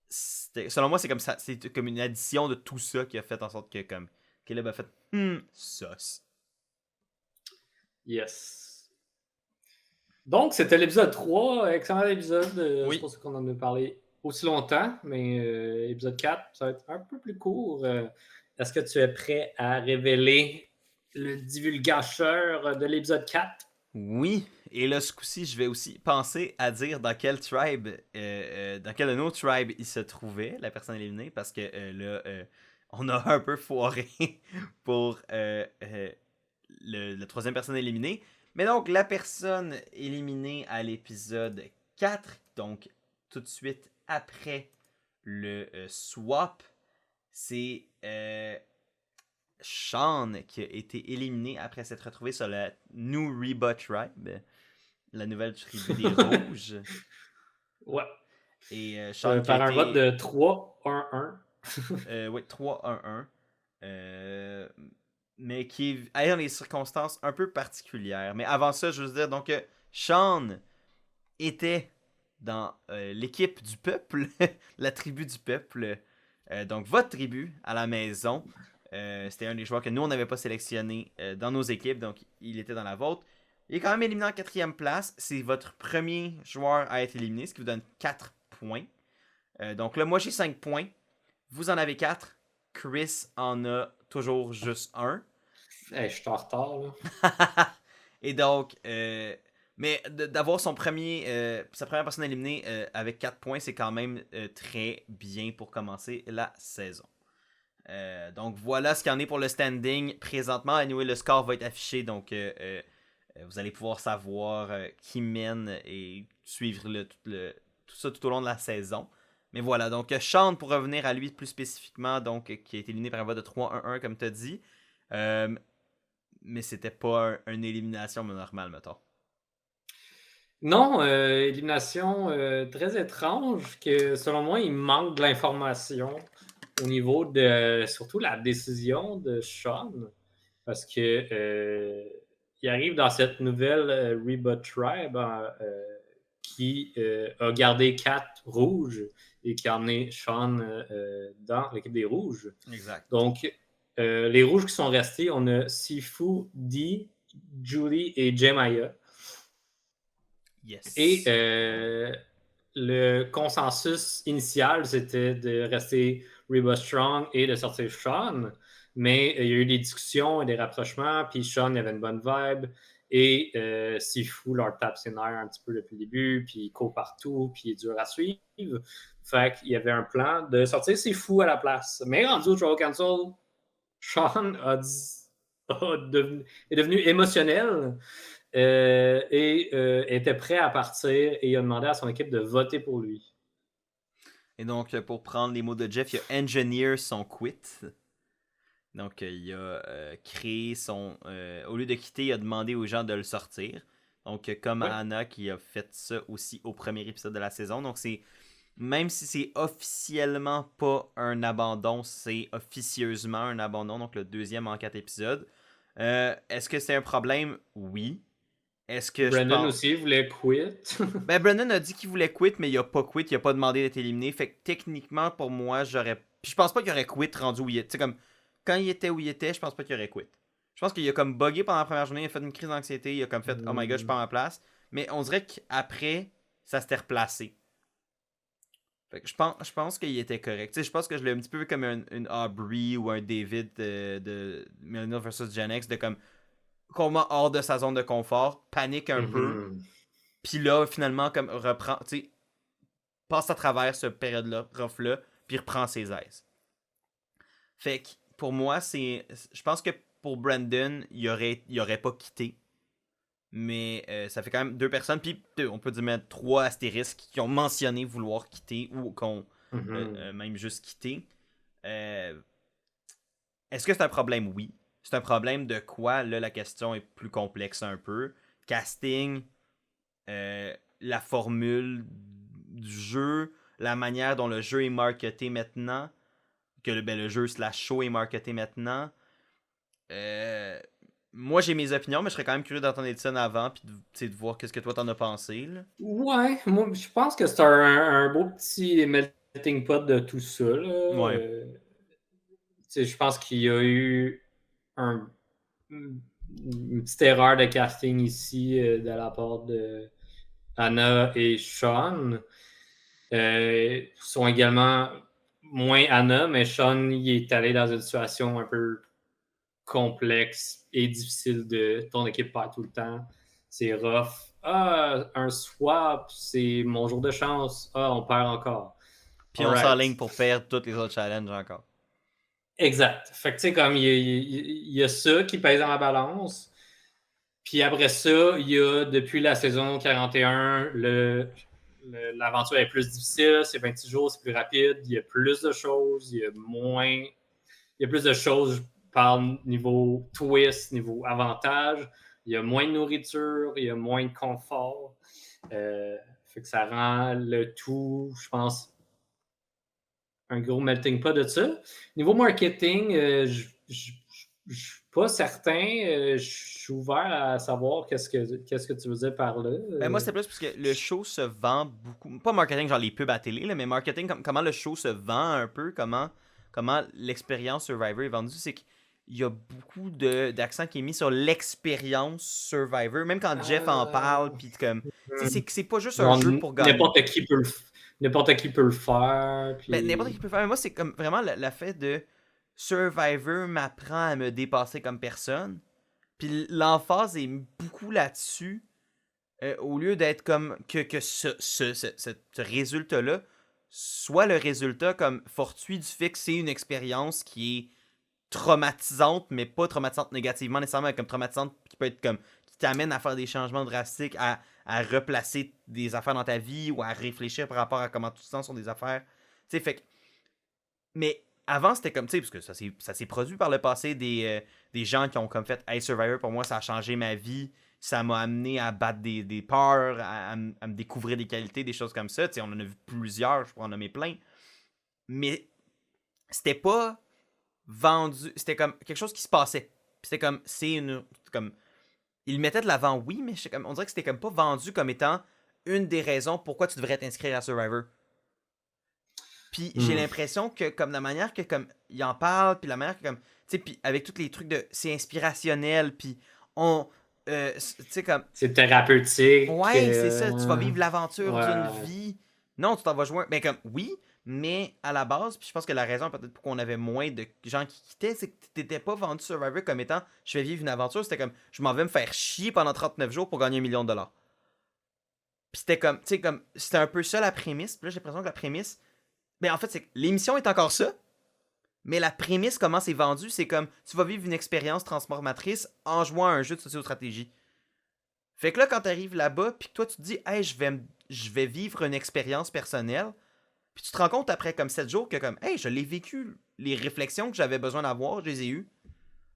Selon moi, c'est comme ça. C'est comme une addition de tout ça qui a fait en sorte que comme Caleb a fait sauce. Yes. Donc, c'était l'épisode 3. Excellent épisode. Oui. Je pense qu'on en a parlé aussi longtemps, mais épisode 4, ça va être un peu plus court. Est-ce que tu es prêt à révéler le divulgateur de l'épisode 4? Oui. Et là, ce coup-ci, je vais aussi penser à dire dans quel tribe, dans quel de nos tribes il se trouvait, la personne éliminée, parce que là, on a un peu foiré pour la troisième personne éliminée. Mais donc, la personne éliminée à l'épisode 4, donc tout de suite après le swap, c'est Sean qui a été éliminé après s'être retrouvé sur la New Reba Tribe, la nouvelle tribu des Rouges. Ouais. Et Sean qui a Par un vote été... de 3-1-1. oui, 3-1-1. Mais qui est dans des circonstances un peu particulières. Mais avant ça, je veux dire, donc, Sean était dans l'équipe du peuple, la tribu du peuple. Donc, votre tribu à la maison. C'était un des joueurs que nous, on n'avait pas sélectionné dans nos équipes. Donc, il était dans la vôtre. Il est quand même éliminé en quatrième place. C'est votre premier joueur à être éliminé, ce qui vous donne 4 points. Donc là, moi, j'ai 5 points. Vous en avez 4. Chris en a toujours juste 1. Hey, je suis en retard, là. Et donc, mais d'avoir sa première personne éliminée avec 4 points, c'est quand même très bien pour commencer la saison. Donc voilà ce qu'il y en est pour le standing présentement. Anyway, le score va être affiché, donc vous allez pouvoir savoir qui mène et suivre tout ça tout au long de la saison. Mais voilà, donc Sean, pour revenir à lui plus spécifiquement, donc qui a été éliminé par un vote de 3-1-1, comme tu as dit. Mais c'était pas une élimination normale, mettons. Non, élimination très étrange, que selon moi, il manque de l'information au niveau de surtout la décision de Sean. Parce que il arrive dans cette nouvelle Reba Tribe qui a gardé 4 rouges et qui a emmené Sean dans l'équipe des rouges. Exact. Donc, les rouges qui sont restés, on a Sifu, Dee, Julie et Jemaya. Yes. Et le consensus initial, c'était de rester Reba Strong et de sortir Sean. Mais il y a eu des discussions et des rapprochements, puis Sean avait une bonne vibe. Et Sifu leur tape ses nerfs un petit peu depuis le début, puis il court partout, puis il est dur à suivre. Fait qu'il y avait un plan de sortir Sifu à la place. Mais rendu au Tribal Council, Sean est devenu émotionnel. Et était prêt à partir et il a demandé à son équipe de voter pour lui. Et donc, pour prendre les mots de Jeff, il a engineer son quit. Donc, il a créé son... au lieu de quitter, il a demandé aux gens de le sortir. Donc, comme Anna qui a fait ça aussi au premier épisode de la saison. Donc, c'est... Même si c'est officiellement pas un abandon, c'est officieusement un abandon. Donc, le deuxième en 4 épisodes. Est-ce que c'est un problème? Oui. Est-ce que Brandon aussi voulait quit. Ben, Brandon a dit qu'il voulait quit, mais il a pas quit, il a pas demandé d'être éliminé. Fait que techniquement, pour moi, j'aurais. Puis je pense pas qu'il aurait quit rendu où il était. Tu sais, comme quand il était où il était, je pense pas qu'il aurait quit. Je pense qu'il a comme bugué pendant la première journée, il a fait une crise d'anxiété, il a comme fait oh my god, je perds ma place. Mais on dirait qu'après, ça s'était replacé. Fait que je pense qu'il était correct. Tu sais, je pense que je l'ai un petit peu vu comme une Aubrey ou un David de Millennial vs Gen X, de comme complètement hors de sa zone de confort, panique un peu. Puis là, finalement, comme reprend, tu sais, passe à travers cette période-là, rough-là, puis reprend ses aises. Fait que, pour moi, c'est... Je pense que pour Brandon, il aurait pas quitté. Mais ça fait quand même 2 personnes, puis on peut dire mettre 3 astérisques qui ont mentionné vouloir quitter ou qui ont même juste quitté. Est-ce que c'est un problème? Oui. C'est un problème de quoi? Là, la question est plus complexe un peu. Casting, la formule du jeu, la manière dont le jeu est marketé maintenant, que le jeu / show est marketé maintenant. Moi, j'ai mes opinions, mais je serais quand même curieux d'entendre Edson avant, puis de voir qu'est-ce que toi t'en as pensé. Là. Ouais, moi, je pense que c'est un beau petit melting pot de tout ça. Là. Ouais. Je pense qu'il y a eu une petite erreur de casting ici de la part de Anna et Sean. Sont également moins Anna, mais Sean il est allé dans une situation un peu complexe et difficile de ton équipe perd tout le temps. C'est rough. un swap, c'est mon jour de chance. On perd encore. Puis on s'enligne pour perdre tous les autres challenges encore. Exact. Fait que tu sais, comme il y a ça qui pèse dans la balance. Puis après ça, il y a depuis la saison 41, l'aventure est plus difficile, c'est 26 jours, c'est plus rapide, il y a plus de choses, il y a plus de choses, je parle niveau twist, niveau avantage, il y a moins de nourriture, il y a moins de confort. Fait que ça rend le tout, je pense, un gros melting pot de ça. Niveau marketing, je suis pas certain. Je suis ouvert à savoir qu'est-ce que tu veux dire par là. Ben moi, c'est plus parce que le show se vend beaucoup. Pas marketing, genre les pubs à télé, là, mais marketing, comment le show se vend un peu, comment l'expérience Survivor est vendue, c'est qu'il y a beaucoup d'accent qui est mis sur l'expérience Survivor. Même quand Jeff en parle, puis comme. C'est pas juste un jeu pour gagner. N'importe qui peut le faire. Puis... Ben, n'importe qui peut le faire. Mais moi, c'est comme vraiment le fait de Survivor m'apprend à me dépasser comme personne. Puis l'emphase est beaucoup là-dessus. Au lieu d'être comme que ce résultat-là soit le résultat comme fortuit du fait que c'est une expérience qui est traumatisante, mais pas traumatisante négativement nécessairement, mais comme traumatisante qui peut être comme qui t'amène à faire des changements drastiques, à replacer des affaires dans ta vie ou à réfléchir par rapport à comment tu te sens sur des affaires. Tu sais, fait que. Mais avant, c'était comme, tu sais, parce que ça s'est produit par le passé des gens qui ont comme fait Hey Survivor, pour moi, ça a changé ma vie. Ça m'a amené à battre des peurs, à me découvrir des qualités, des choses comme ça. Tu sais, on en a vu plusieurs, je pourrais en nommer plein. Mais c'était pas vendu. C'était comme quelque chose qui se passait. Puis c'était comme, comme. Ils mettaient de l'avant, oui, mais comme, on dirait que c'était comme pas vendu comme étant une des raisons pourquoi tu devrais t'inscrire à Survivor. Puis j'ai l'impression que comme la manière que comme il en parle, puis la manière que comme tu sais, puis avec tous les trucs de c'est inspirationnel, puis on tu sais comme c'est thérapeutique. Ouais, c'est ça, tu vas vivre l'aventure d'une vie. Non, tu t'en vas jouer, ben comme oui, mais à la base, puis je pense que la raison peut-être pour qu'on avait moins de gens qui quittaient, c'est que t'étais pas vendu Survivor comme étant je vais vivre une aventure, c'était comme je m'en vais me faire chier pendant 39 jours pour gagner 1 million de dollars. Puis c'était comme tu sais comme c'était un peu ça la prémisse, puis là j'ai l'impression que la prémisse en fait, c'est que l'émission est encore ça, mais la prémisse, comment c'est vendu, c'est comme tu vas vivre une expérience transformatrice en jouant à un jeu de sociostratégie. Fait que là, quand t'arrives là-bas, puis que toi, tu te dis, hey, je vais vivre une expérience personnelle, puis tu te rends compte après comme 7 jours que, comme, hey, je l'ai vécu, les réflexions que j'avais besoin d'avoir, je les ai eues.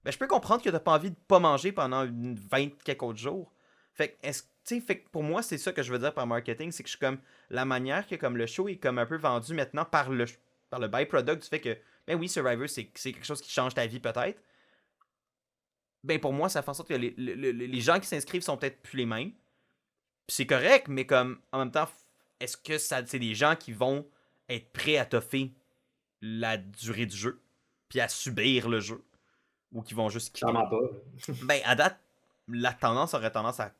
Ben, je peux comprendre que t'as pas envie de pas manger pendant 20 quelques autres jours. Fait que, fait que pour moi, c'est ça que je veux dire par marketing, c'est que je suis comme la manière que comme le show est comme un peu vendu maintenant par le byproduct du fait que, ben oui, Survivor, c'est quelque chose qui change ta vie peut-être. Ben pour moi, ça fait en sorte que les gens qui s'inscrivent sont peut-être plus les mêmes. Puis c'est correct, mais comme en même temps, est-ce que c'est des gens qui vont être prêts à toffer la durée du jeu, puis à subir le jeu, ou qui vont juste quitter? Clairement pas. Ben à date, la tendance aurait tendance à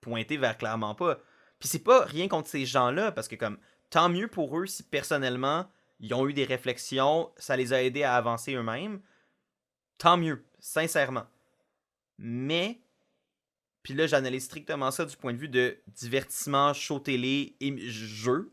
pointer vers clairement pas. Puis c'est pas rien contre ces gens-là, parce que comme tant mieux pour eux si personnellement ils ont eu des réflexions, ça les a aidés à avancer eux-mêmes. Tant mieux, sincèrement. Mais, puis là j'analyse strictement ça du point de vue de divertissement, show télé et jeu.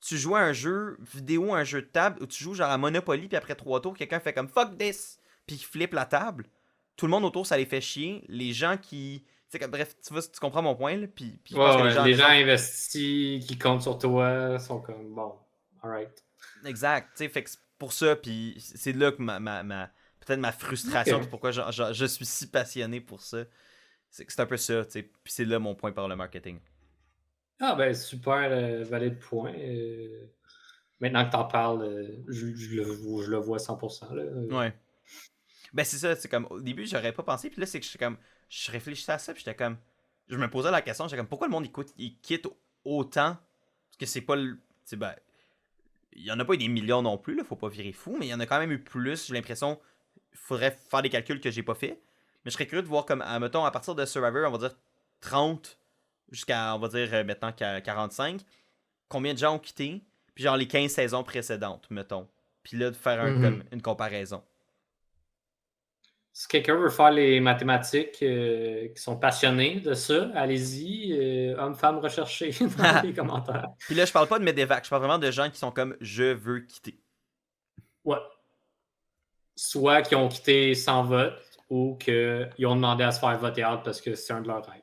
Tu joues à un jeu vidéo, un jeu de table, où tu joues genre à Monopoly, puis après 3 tours, quelqu'un fait comme fuck this, puis il flippe la table. Tout le monde autour, ça les fait chier. Les gens qui. Bref, tu comprends mon point, là. Puis je pense que les gens investis qui comptent sur toi sont comme bon, alright. Exact. Tu sais, fait que c'est pour ça, puis c'est là que peut-être ma frustration, puis pourquoi je suis si passionné pour ça. C'est un peu ça, tu sais. Puis c'est là mon point par le marketing. Ah ben super valide point. Maintenant que t'en parles, je le vois 100%. Là. Ouais. Ben c'est ça, c'est comme au début j'aurais pas pensé, puis là c'est que je réfléchissais à ça, puis j'étais comme je me posais la question, j'étais comme pourquoi le monde il quitte autant, parce que c'est pas le ben il y en a pas eu des millions non plus là, faut pas virer fou, mais il y en a quand même eu plus, j'ai l'impression faudrait faire des calculs que j'ai pas fait. Mais je serais curieux de voir comme mettons à partir de Survivor, on va dire 30 jusqu'à on va dire maintenant 45, combien de gens ont quitté, puis genre les 15 saisons précédentes, mettons. Puis là de faire comme une comparaison. Si quelqu'un veut faire les mathématiques, qui sont passionnés de ça, allez-y, hommes, femmes recherchés dans les commentaires. Puis là, je parle pas de Medevac, je parle vraiment de gens qui sont comme je veux quitter. Ouais. Soit qui ont quitté sans vote ou qu'ils ont demandé à se faire voter out parce que c'est un de leurs rêves.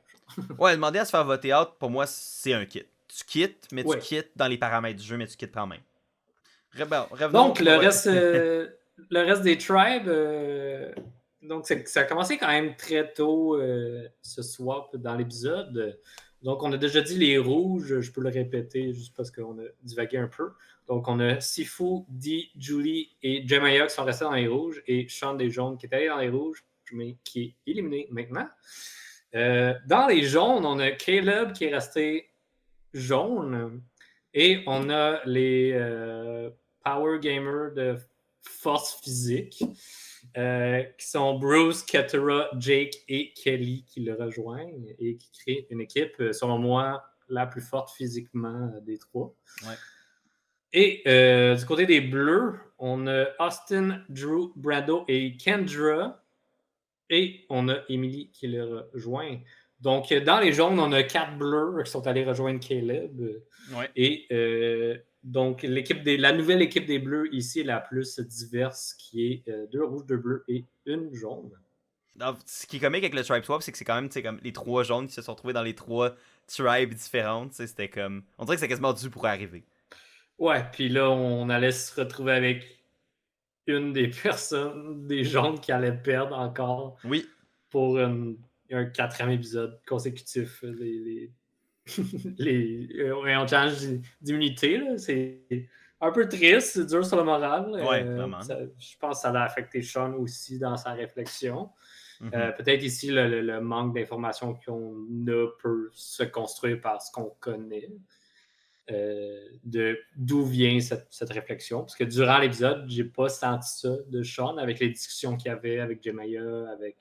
Ouais, demander à se faire voter out, pour moi, c'est un kit. Tu quittes, mais Ouais. tu quittes dans les paramètres du jeu, mais tu quittes quand même. Revenons. Donc, le reste des tribes, donc ça a commencé quand même très tôt ce swap dans l'épisode. Donc, on a déjà dit les rouges, je peux le répéter juste parce qu'on a divagué un peu. Donc, on a Sifu, Dee, Julie et Jemaya qui sont restés dans les rouges et Sean des jaunes qui est allé dans les rouges, mais qui est éliminé maintenant. Dans les jaunes, on a Caleb qui est resté jaune et on a les Power Gamers de force physique qui sont Bruce, Keturah, Jake et Kelly qui le rejoignent et qui créent une équipe, selon moi, la plus forte physiquement des trois. Ouais. Et du côté des bleus, on a Austin, Drew, Brado et Kendra. Et on a Emily qui le rejoint. Donc, dans les jaunes, on a 4 bleus qui sont allés rejoindre Caleb. Ouais. Et donc, la nouvelle équipe des bleus ici est la plus diverse, qui est 2 rouges, 2 bleus et 1 jaune. Alors, ce qui est comique avec le tribe swap, c'est que c'est quand même comme les 3 jaunes qui se sont retrouvés dans les 3 tribes différentes. C'était comme. On dirait que c'est quasiment dû pour arriver. Ouais, puis là, on allait se retrouver avec une des personnes, des jaunes qui allait perdre encore. Oui. Pour un 4e épisode consécutif. On change d'immunité. C'est un peu triste, c'est dur sur le moral. Ouais, vraiment. Je pense que ça a affecté Sean aussi dans sa réflexion. Mm-hmm. Peut-être ici, le manque d'informations qu'on a peut se construire par ce qu'on connaît. D'où vient cette réflexion. Parce que durant l'épisode, j'ai pas senti ça de Sean avec les discussions qu'il y avait avec Jemaya, avec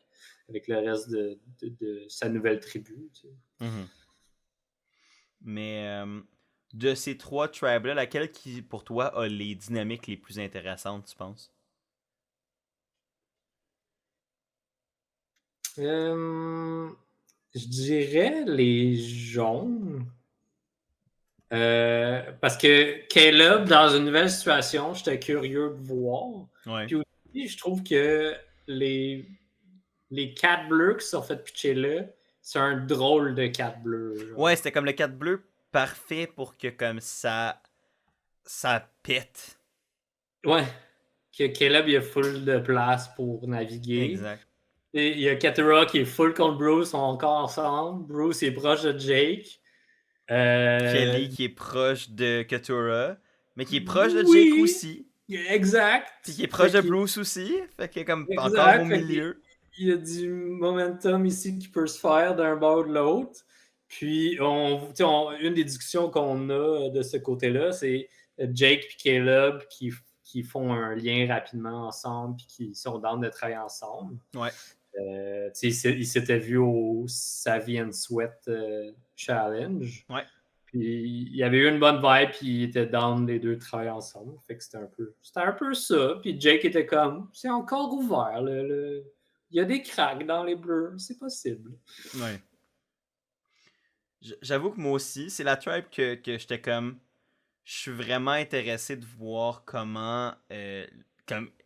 le reste de sa nouvelle tribu. Tu sais. Mm-hmm. Mais de ces 3 tribes-là, laquelle qui, pour toi, a les dynamiques les plus intéressantes, tu penses? Je dirais les jaunes. Parce que Caleb, dans une nouvelle situation, j'étais curieux de voir. Ouais. Puis aussi, je trouve que les 4 bleus qui sont fait pitcher là, c'est un drôle de 4 bleus. Genre. Ouais, c'était comme le 4 bleu parfait pour que comme ça pète. Ouais. Que Caleb, il a full de place pour naviguer. Exact. Et il y a Keturah qui est full contre Bruce, sont encore ensemble. Bruce est proche de Jake. Kelly qui est proche de Keturah, mais qui est proche de Jake aussi. Exact. Puis qui est proche de Bruce aussi. Fait qu'il est comme exact, encore au milieu. Il y a du momentum ici qui peut se faire d'un bord ou de l'autre. Puis, une des discussions qu'on a de ce côté-là, c'est Jake et Caleb qui font un lien rapidement ensemble puis qui sont dans de travailler ensemble. Ouais. Ils s'étaient vus au Savvy and Sweat Challenge. Ouais. Puis il y avait eu une bonne vibe, puis ils étaient down les deux travailler ensemble. Fait que c'était un peu ça. Puis Jake était comme, c'est encore ouvert. Il y a des cracks dans les bleus, c'est possible. Ouais. J'avoue que moi aussi, c'est la tribe que j'étais comme, je suis vraiment intéressé de voir comment,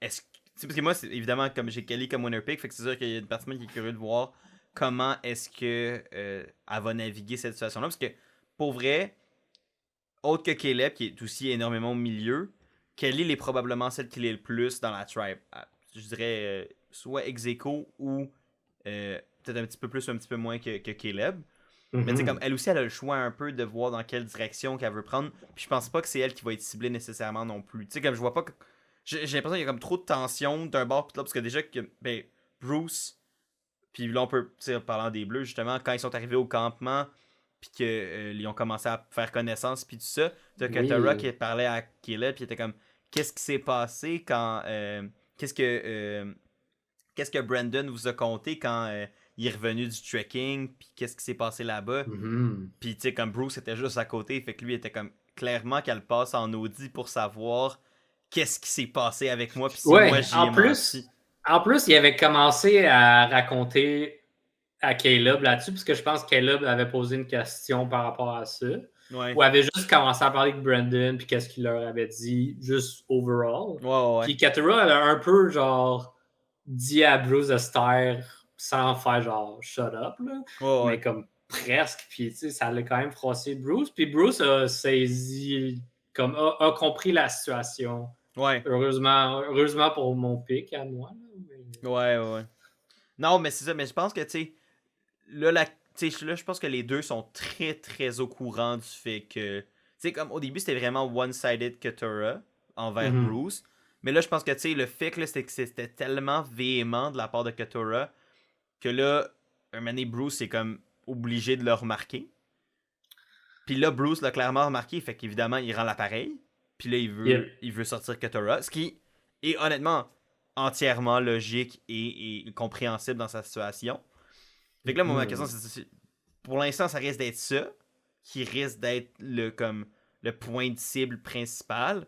parce que moi, c'est évidemment, comme j'ai Kelly comme winner pick, fait que c'est sûr qu'il y a une personne qui est curieux de voir comment est-ce que elle va naviguer cette situation-là. Parce que, pour vrai, autre que Caleb, qui est aussi énormément au milieu, Kelly est probablement celle qui est le plus dans la tribe. Je dirais soit ex-aequo ou peut-être un petit peu plus ou un petit peu moins que Caleb. Mais tu sais, comme elle aussi, elle a le choix un peu de voir dans quelle direction qu'elle veut prendre. Puis je pense pas que c'est elle qui va être ciblée nécessairement non plus. Tu sais, comme je vois pas que. J'ai l'impression qu'il y a comme trop de tension d'un bord puis de l'autre. Parce que déjà, Bruce, puis là, on peut, tu sais, en parlant des Bleus, justement, quand ils sont arrivés au campement, puis qu'ils ont commencé à faire connaissance, puis tout ça, t'as Keturah qui parlait à Caleb, puis il était comme, qu'est-ce qui s'est passé quand. Qu'est-ce que Brandon vous a conté quand il est revenu du trekking, puis qu'est-ce qui s'est passé là-bas. Puis tu sais, comme Bruce était juste à côté, fait que lui était comme clairement qu'elle passe en Audi pour savoir qu'est-ce qui s'est passé avec moi, puis si moi j'y ai menti. En plus, il avait commencé à raconter à Caleb là-dessus, parce que je pense que Caleb avait posé une question par rapport à ça. Ouais. Ou avait juste commencé à parler avec Brandon, puis qu'est-ce qu'il leur avait dit, juste overall. Ouais. Puis Katura, elle a un peu, genre, dit à Bruce de se taire sans faire, genre, shut up, là. Ouais. Mais comme presque, puis tu sais, ça l'a quand même froissé Bruce. Puis Bruce a saisi, comme, a compris la situation. Ouais. Heureusement pour mon pic à moi, là. Mais... Ouais. Non, mais c'est ça, mais je pense que, tu sais, là, je pense que les deux sont très, très au courant du fait que, tu sais, comme au début, c'était vraiment one-sided Katura envers Bruce, mais là, je pense que, tu sais, le fait que, là, c'était tellement véhément de la part de Katura que là, un moment donné, Bruce est comme obligé de le remarquer. Puis là, Bruce l'a clairement remarqué, fait qu'évidemment, il rend l'appareil. Puis là, il veut sortir Katura, ce qui est honnêtement entièrement logique et compréhensible dans sa situation. Fait que là, ma question, c'est pour l'instant, ça risque d'être ça, qui risque d'être comme le point de cible principal.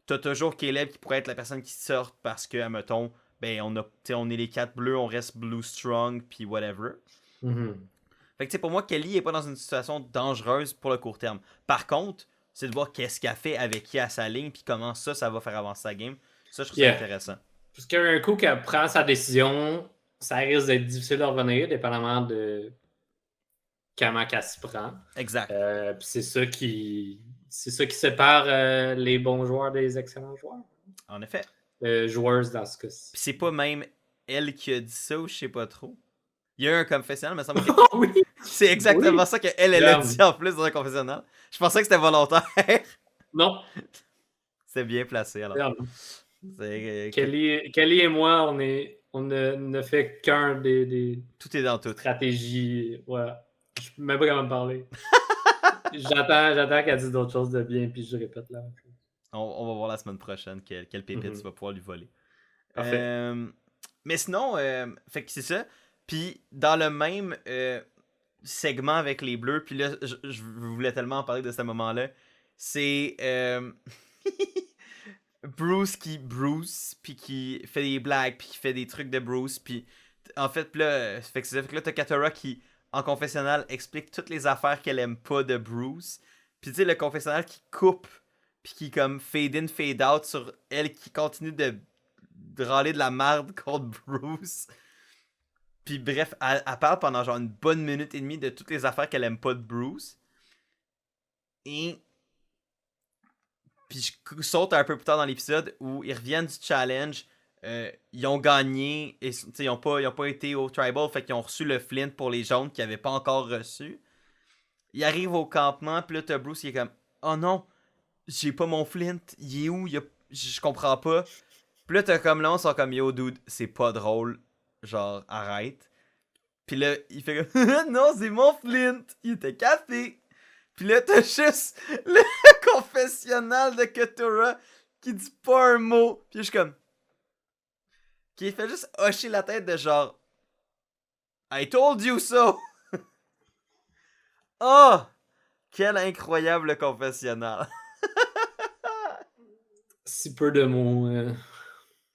T'as toujours Caleb qui pourrait être la personne qui sort parce que, admettons, ben, on est les 4 bleus, on reste blue strong, puis whatever. Fait que, tu sais, pour moi, Kelly est pas dans une situation dangereuse pour le court terme. Par contre, c'est de voir qu'est-ce qu'elle fait avec qui à sa ligne, puis comment ça va faire avancer sa game. Ça, je trouve ça intéressant. Parce qu'un coup qu'elle prend sa décision, ça risque d'être difficile de revenir, dépendamment de comment qu'elle s'y prend. Exact. Puis c'est ça qui sépare les bons joueurs des excellents joueurs. En effet. Joueuses dans ce cas-ci. Puis c'est pas même elle qui a dit ça, ou je sais pas trop. Il y a eu un confessionnal, mais ça me semble que oui. c'est exactement ça qu'elle a dit en plus dans un confessionnal. Je pensais que c'était volontaire. Non. C'est bien placé alors. Kelly et moi, on ne fait qu'un des tout est dans tout. Stratégies. Voilà. Je peux même pas comment me parler. J'attends qu'elle dise d'autres choses de bien, puis je répète la même chose. On va voir la semaine prochaine quel pépite tu vas pouvoir lui voler. Parfait. Mais sinon, fait que c'est ça. Puis dans le même segment avec les Bleus, puis là, je voulais tellement en parler de ce moment-là, c'est Bruce, puis qui fait des blagues, puis qui fait des trucs de Bruce, puis en fait, là, fait que là, t'as Katura qui, en confessionnal, explique toutes les affaires qu'elle aime pas de Bruce. Puis tu sais, le confessionnal qui coupe, puis qui comme fade in, fade out sur elle qui continue de râler de la merde contre Bruce. Puis bref, elle parle pendant genre une bonne minute et demie de toutes les affaires qu'elle aime pas de Bruce. Et puis je saute un peu plus tard dans l'épisode où ils reviennent du challenge. Ils ont gagné et ils ont pas été au tribal, fait qu'ils ont reçu le flint pour les jaunes qu'ils n'avaient pas encore reçu. Ils arrivent au campement, puis là t'as Bruce qui est comme oh non, j'ai pas mon flint, il est où? Je comprends pas. Puis là t'as comme là on sont comme yo dude, c'est pas drôle, genre arrête. Puis là il fait comme non c'est mon flint, il était café. Puis là, t'as juste le confessionnal de Katura qui dit pas un mot. Puis je suis comme... Qui fait juste hocher la tête de genre... I told you so! Oh! Quel incroyable confessionnal! Si peu de mots.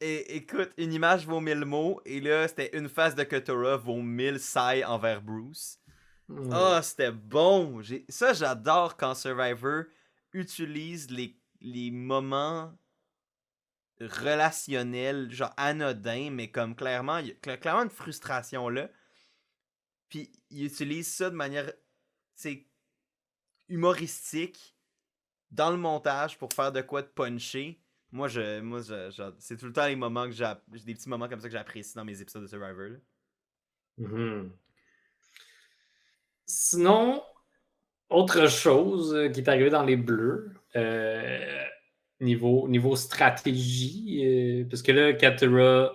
Et écoute, une image vaut 1000 mots. Et là, c'était une face de Katura vaut 1000 sailles envers Bruce. Oh, c'était bon! Ça, j'adore quand Survivor utilise les moments relationnels, genre anodins, mais comme clairement, il y a clairement une frustration là. Puis il utilise ça de manière, humoristique dans le montage pour faire de quoi de puncher. Moi, c'est tout le temps les moments que j'ai des petits moments comme ça que j'apprécie dans mes épisodes de Survivor. Sinon, autre chose qui est arrivée dans les Bleus, niveau stratégie, parce que là, Katura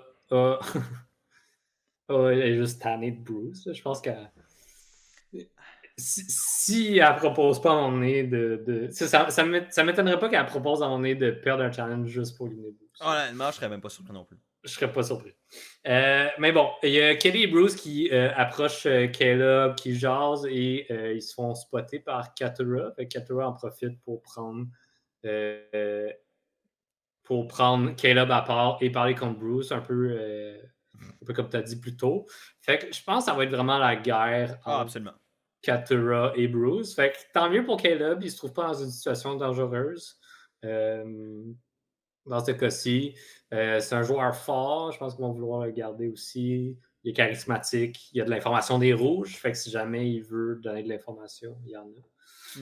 elle est juste tannée de Bruce. Je pense qu'elle... Si elle propose pas à mon nez de... Ça m'étonnerait pas qu'elle propose à mon nez de perdre un challenge juste pour éliminer Bruce. Honnêtement, je serais même pas surpris non plus. Je serais pas surpris. Mais bon, il y a Kelly et Bruce qui approchent Caleb, qui jasent et ils se font spotter par Katura. Katura en profite pour prendre Caleb à part et parler contre Bruce, un peu un peu comme tu as dit plus tôt. Fait que je pense que ça va être vraiment la guerre Ah, entre absolument. Katura et Bruce. Fait que tant mieux pour Caleb, il se trouve pas dans une situation dangereuse. Dans ce cas-ci, c'est un joueur fort. Je pense qu'ils vont vouloir le garder aussi. Il est charismatique. Il y a de l'information des rouges. Fait que si jamais il veut donner de l'information, il y en a.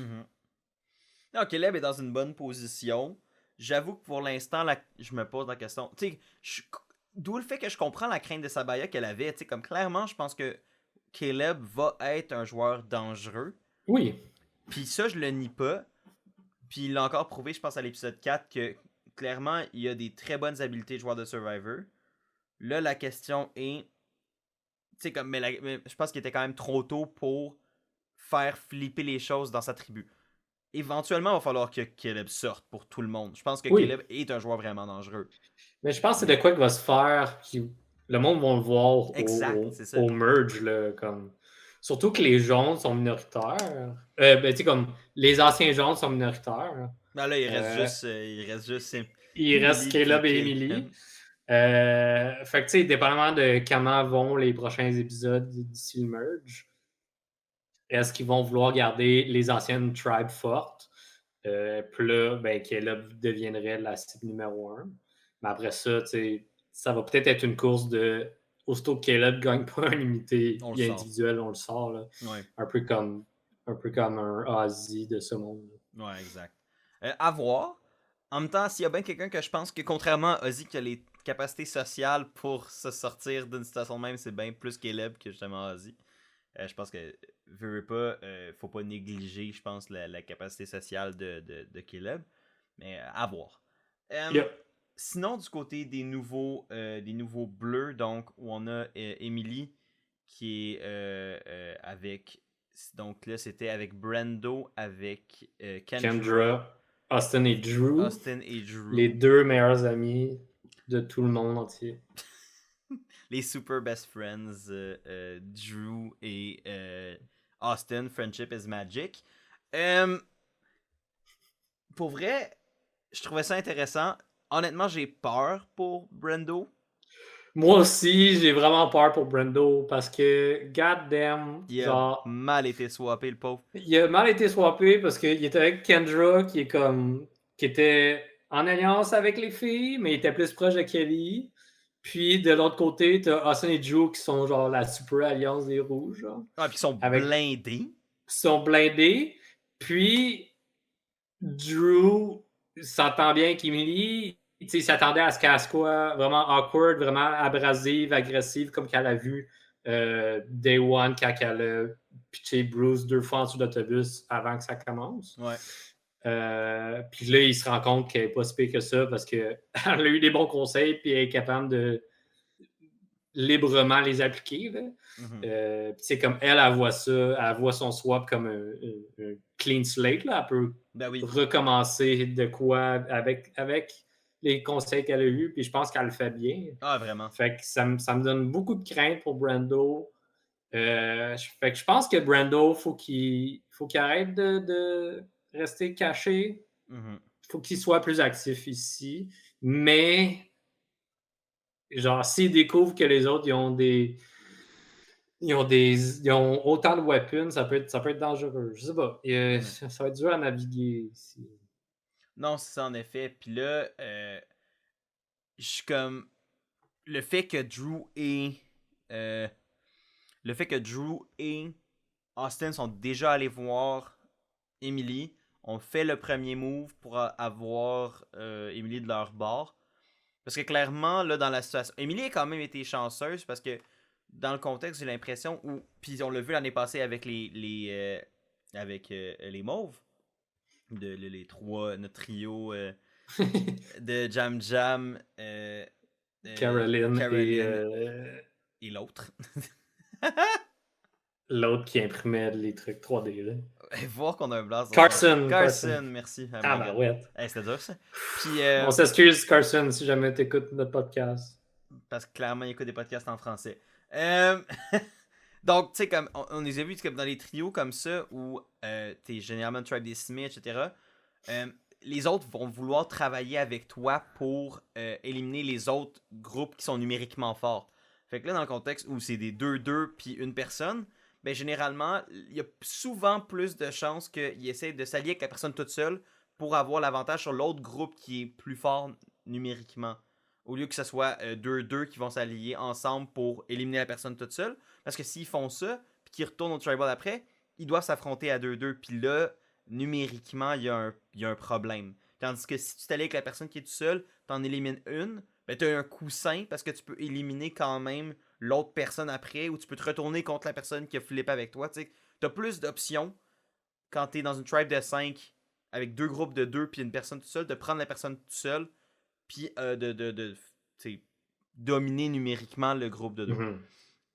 Non, Caleb est dans une bonne position. J'avoue que pour l'instant, je me pose la question. Tu sais, d'où le fait que je comprends la crainte de Sabaya qu'elle avait. Tu sais, comme clairement, je pense que Caleb va être un joueur dangereux. Oui. Puis ça, je le nie pas. Puis il l'a encore prouvé, je pense, à l'épisode 4, que clairement, il a des très bonnes habiletés de joueur de Survivor. Là, la question est. Tu sais, comme. Mais je pense qu'il était quand même trop tôt pour faire flipper les choses dans sa tribu. Éventuellement, il va falloir que Caleb sorte pour tout le monde. Je pense que Oui. Caleb est un joueur vraiment dangereux. Mais je pense que c'est de quoi qu'il va se faire. Le monde va le voir Exact, c'est ça. au merge. Là, comme... Surtout que les jaunes sont minoritaires. Ben, tu sais, comme les anciens jaunes sont minoritaires. Ben là, il reste juste il reste Caleb et Emily. Fait que, tu sais, dépendamment de comment vont les prochains épisodes d'ici le merge, est-ce qu'ils vont vouloir garder les anciennes tribes fortes? Puis là, ben, Caleb deviendrait la cible numéro 1. Mais après ça, tu sais, ça va peut-être être une course de. Aussitôt que Caleb ne gagne pas un unité individuelle, on le sort. Là. Ouais. Un peu comme un Ozzy de ce monde. Ouais, exact. À voir. En même temps, s'il y a bien quelqu'un que je pense que, contrairement à Ozzy, qui a les capacités sociales pour se sortir d'une situation de même, c'est bien plus Caleb que justement Ozzy. Je pense que, veux pas, faut pas négliger, je pense, la capacité sociale de Caleb. Mais à voir. Sinon, du côté des nouveaux bleus, donc, où on a Emily qui est avec. Donc là, c'était avec Brando, avec Kendra, Austin et Drew. Les deux meilleurs amis de tout le monde entier. Les super best friends, Drew et Austin, Friendship is Magic. Pour vrai, je trouvais ça intéressant. Honnêtement, j'ai peur pour Brando. Moi aussi, j'ai vraiment peur pour Brando parce que, goddamn, il a mal été swappé, le pauvre. Il a mal été swappé parce qu'il était avec Kendra qui était en alliance avec les filles, mais il était plus proche de Kelly. Puis de l'autre côté, t'as Austin et Drew qui sont genre la super alliance des rouges. Genre, puis ils sont blindés. Ils sont blindés. Puis Drew s'entend bien avec Emily. Il s'attendait à ce qu'elle soit vraiment awkward, vraiment abrasive, agressive, comme qu'elle a vu Day One quand elle a pitché Bruce 2 fois en dessous d'autobus avant que ça commence. Ouais. Puis là, il se rend compte qu'elle n'est pas si pire que ça parce qu'elle a eu des bons conseils puis elle est capable de librement les appliquer. C'est comme elle voit ça, elle voit son swap comme un clean slate. Là. Elle peut recommencer de quoi avec les conseils qu'elle a eus, puis je pense qu'elle le fait bien. Ah, vraiment. Fait que ça me donne beaucoup de crainte pour Brando. Fait que je pense que Brando, faut qu'il arrête de rester caché. Faut qu'il soit plus actif ici. Mais genre, s'ils découvrent que les autres, ils ont autant de weapons, ça peut être dangereux. Je sais pas. Ça va être dur à naviguer ici. Non, c'est ça en effet. Puis là, je suis comme. Le fait que Drew et Austin sont déjà allés voir Emily, ont fait le premier move pour avoir Emily de leur bord. Parce que clairement, là, dans la situation. Emily a quand même été chanceuse parce que dans le contexte, j'ai l'impression où. Puis on l'a vu l'année passée avec les mauves. Les trois, notre trio de Jam Jam, Caroline et l'autre. L'autre qui imprimait les trucs 3D. Là. Voir qu'on a un blast. Carson, merci. Ah, bah ouais. C'était dur ça. Puis, on s'excuse, Carson, si jamais tu écoutes notre podcast. Parce que clairement, il écoute des podcasts en français. Donc, tu sais, comme on les a vus comme dans les trios comme ça où t'es généralement Tribe Decimé, etc. Les autres vont vouloir travailler avec toi pour éliminer les autres groupes qui sont numériquement forts. Fait que là, dans le contexte où c'est des 2-2 puis une personne, ben généralement, il y a souvent plus de chances qu'ils essaient de s'allier avec la personne toute seule pour avoir l'avantage sur l'autre groupe qui est plus fort numériquement. Au lieu que ce soit 2-2 qui vont s'allier ensemble pour éliminer la personne toute seule. Parce que s'ils font ça, puis qu'ils retournent au tribal après, ils doivent s'affronter à 2-2. Puis là, numériquement, il y a un problème. Tandis que si tu t'allies avec la personne qui est toute seule, t'en élimines une, ben t'as un coussin parce que tu peux éliminer quand même l'autre personne après ou tu peux te retourner contre la personne qui a flippé avec toi. Tu as plus d'options quand t'es dans une tribe de 5 avec deux groupes de 2 puis une personne toute seule, de prendre la personne toute seule puis de dominer numériquement le groupe de 2. Mm-hmm.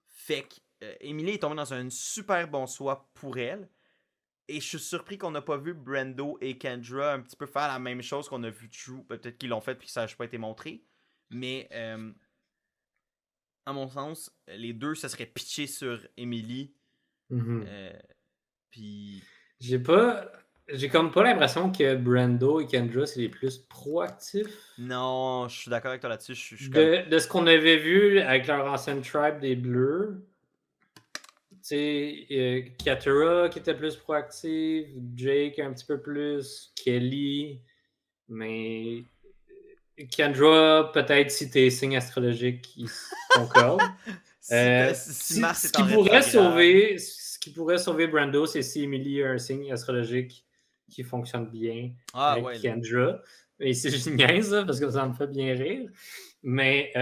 Fait que Emily est tombée dans un super bon choix pour elle. Et je suis surpris qu'on n'a pas vu Brando et Kendra un petit peu faire la même chose qu'on a vu True. Peut-être qu'ils l'ont fait puis que ça n'a pas été montré. Mais à mon sens, les deux se seraient pitchés sur Emily. Mm-hmm. Puis. J'ai comme pas l'impression que Brando et Kendra, c'est les plus proactifs. Non, je suis d'accord avec toi là-dessus. De ce qu'on avait vu avec leur ancienne tribe des Bleus, tu sais, Katara qui était plus proactive, Jake un petit peu plus, Kelly, mais Kendra, peut-être si tes signes astrologiques ils concordent. si Mars est en rétrograde. Ce qui pourrait sauver Brando, c'est si Emily a un signe astrologique qui fonctionne bien avec ouais, Kendra. Et c'est je niaise, parce que ça me fait bien rire. Mais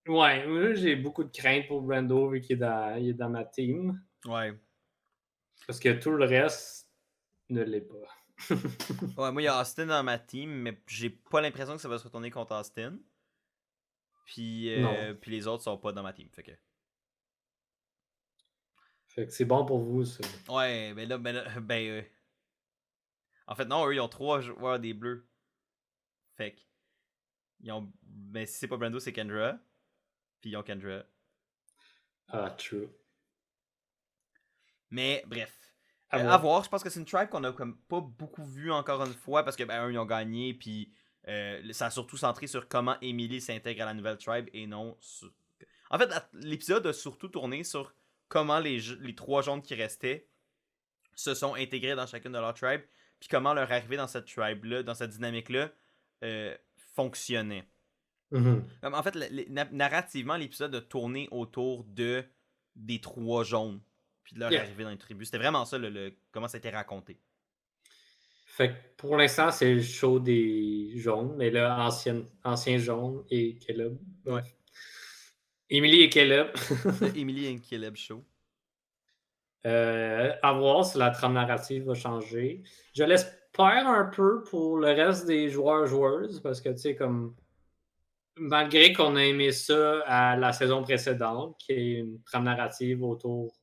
ouais, moi, j'ai beaucoup de crainte pour Brando vu qu'il est dans ma team. Ouais. Parce que tout le reste ne l'est pas. Ouais, moi, il y a Austin dans ma team, mais j'ai pas l'impression que ça va se retourner contre Austin. Puis les autres sont pas dans ma team. Fait que c'est bon pour vous, ça. Ouais, en fait, non, eux, ils ont 3 joueurs des Bleus. Fait que. Mais si c'est pas Brando, c'est Kendra. Puis ils ont Kendra. Ah, true. Mais bref. À voir, je pense que c'est une tribe qu'on a comme pas beaucoup vu encore une fois parce que ils ont gagné. Puis ça a surtout centré sur comment Emily s'intègre à la nouvelle tribe et non sur. En fait, l'épisode a surtout tourné sur comment les 3 jaunes qui restaient se sont intégrés dans chacune de leurs tribes, puis comment leur arrivée dans cette tribe-là, dans cette dynamique-là, fonctionnait. Mm-hmm. En fait, narrativement, l'épisode a tourné autour des 3 jaunes, puis de leur arrivée dans les tribus. C'était vraiment ça, comment ça a été raconté. Fait que pour l'instant, c'est le show des jaunes, mais là, ancien jaune et Caleb. Ouais. Emily et Caleb. Emily et Caleb show. À voir si la trame narrative va changer. Je l'espère un peu pour le reste des joueurs-joueuses, parce que, tu sais, comme malgré qu'on a aimé ça à la saison précédente, qui est une trame narrative autour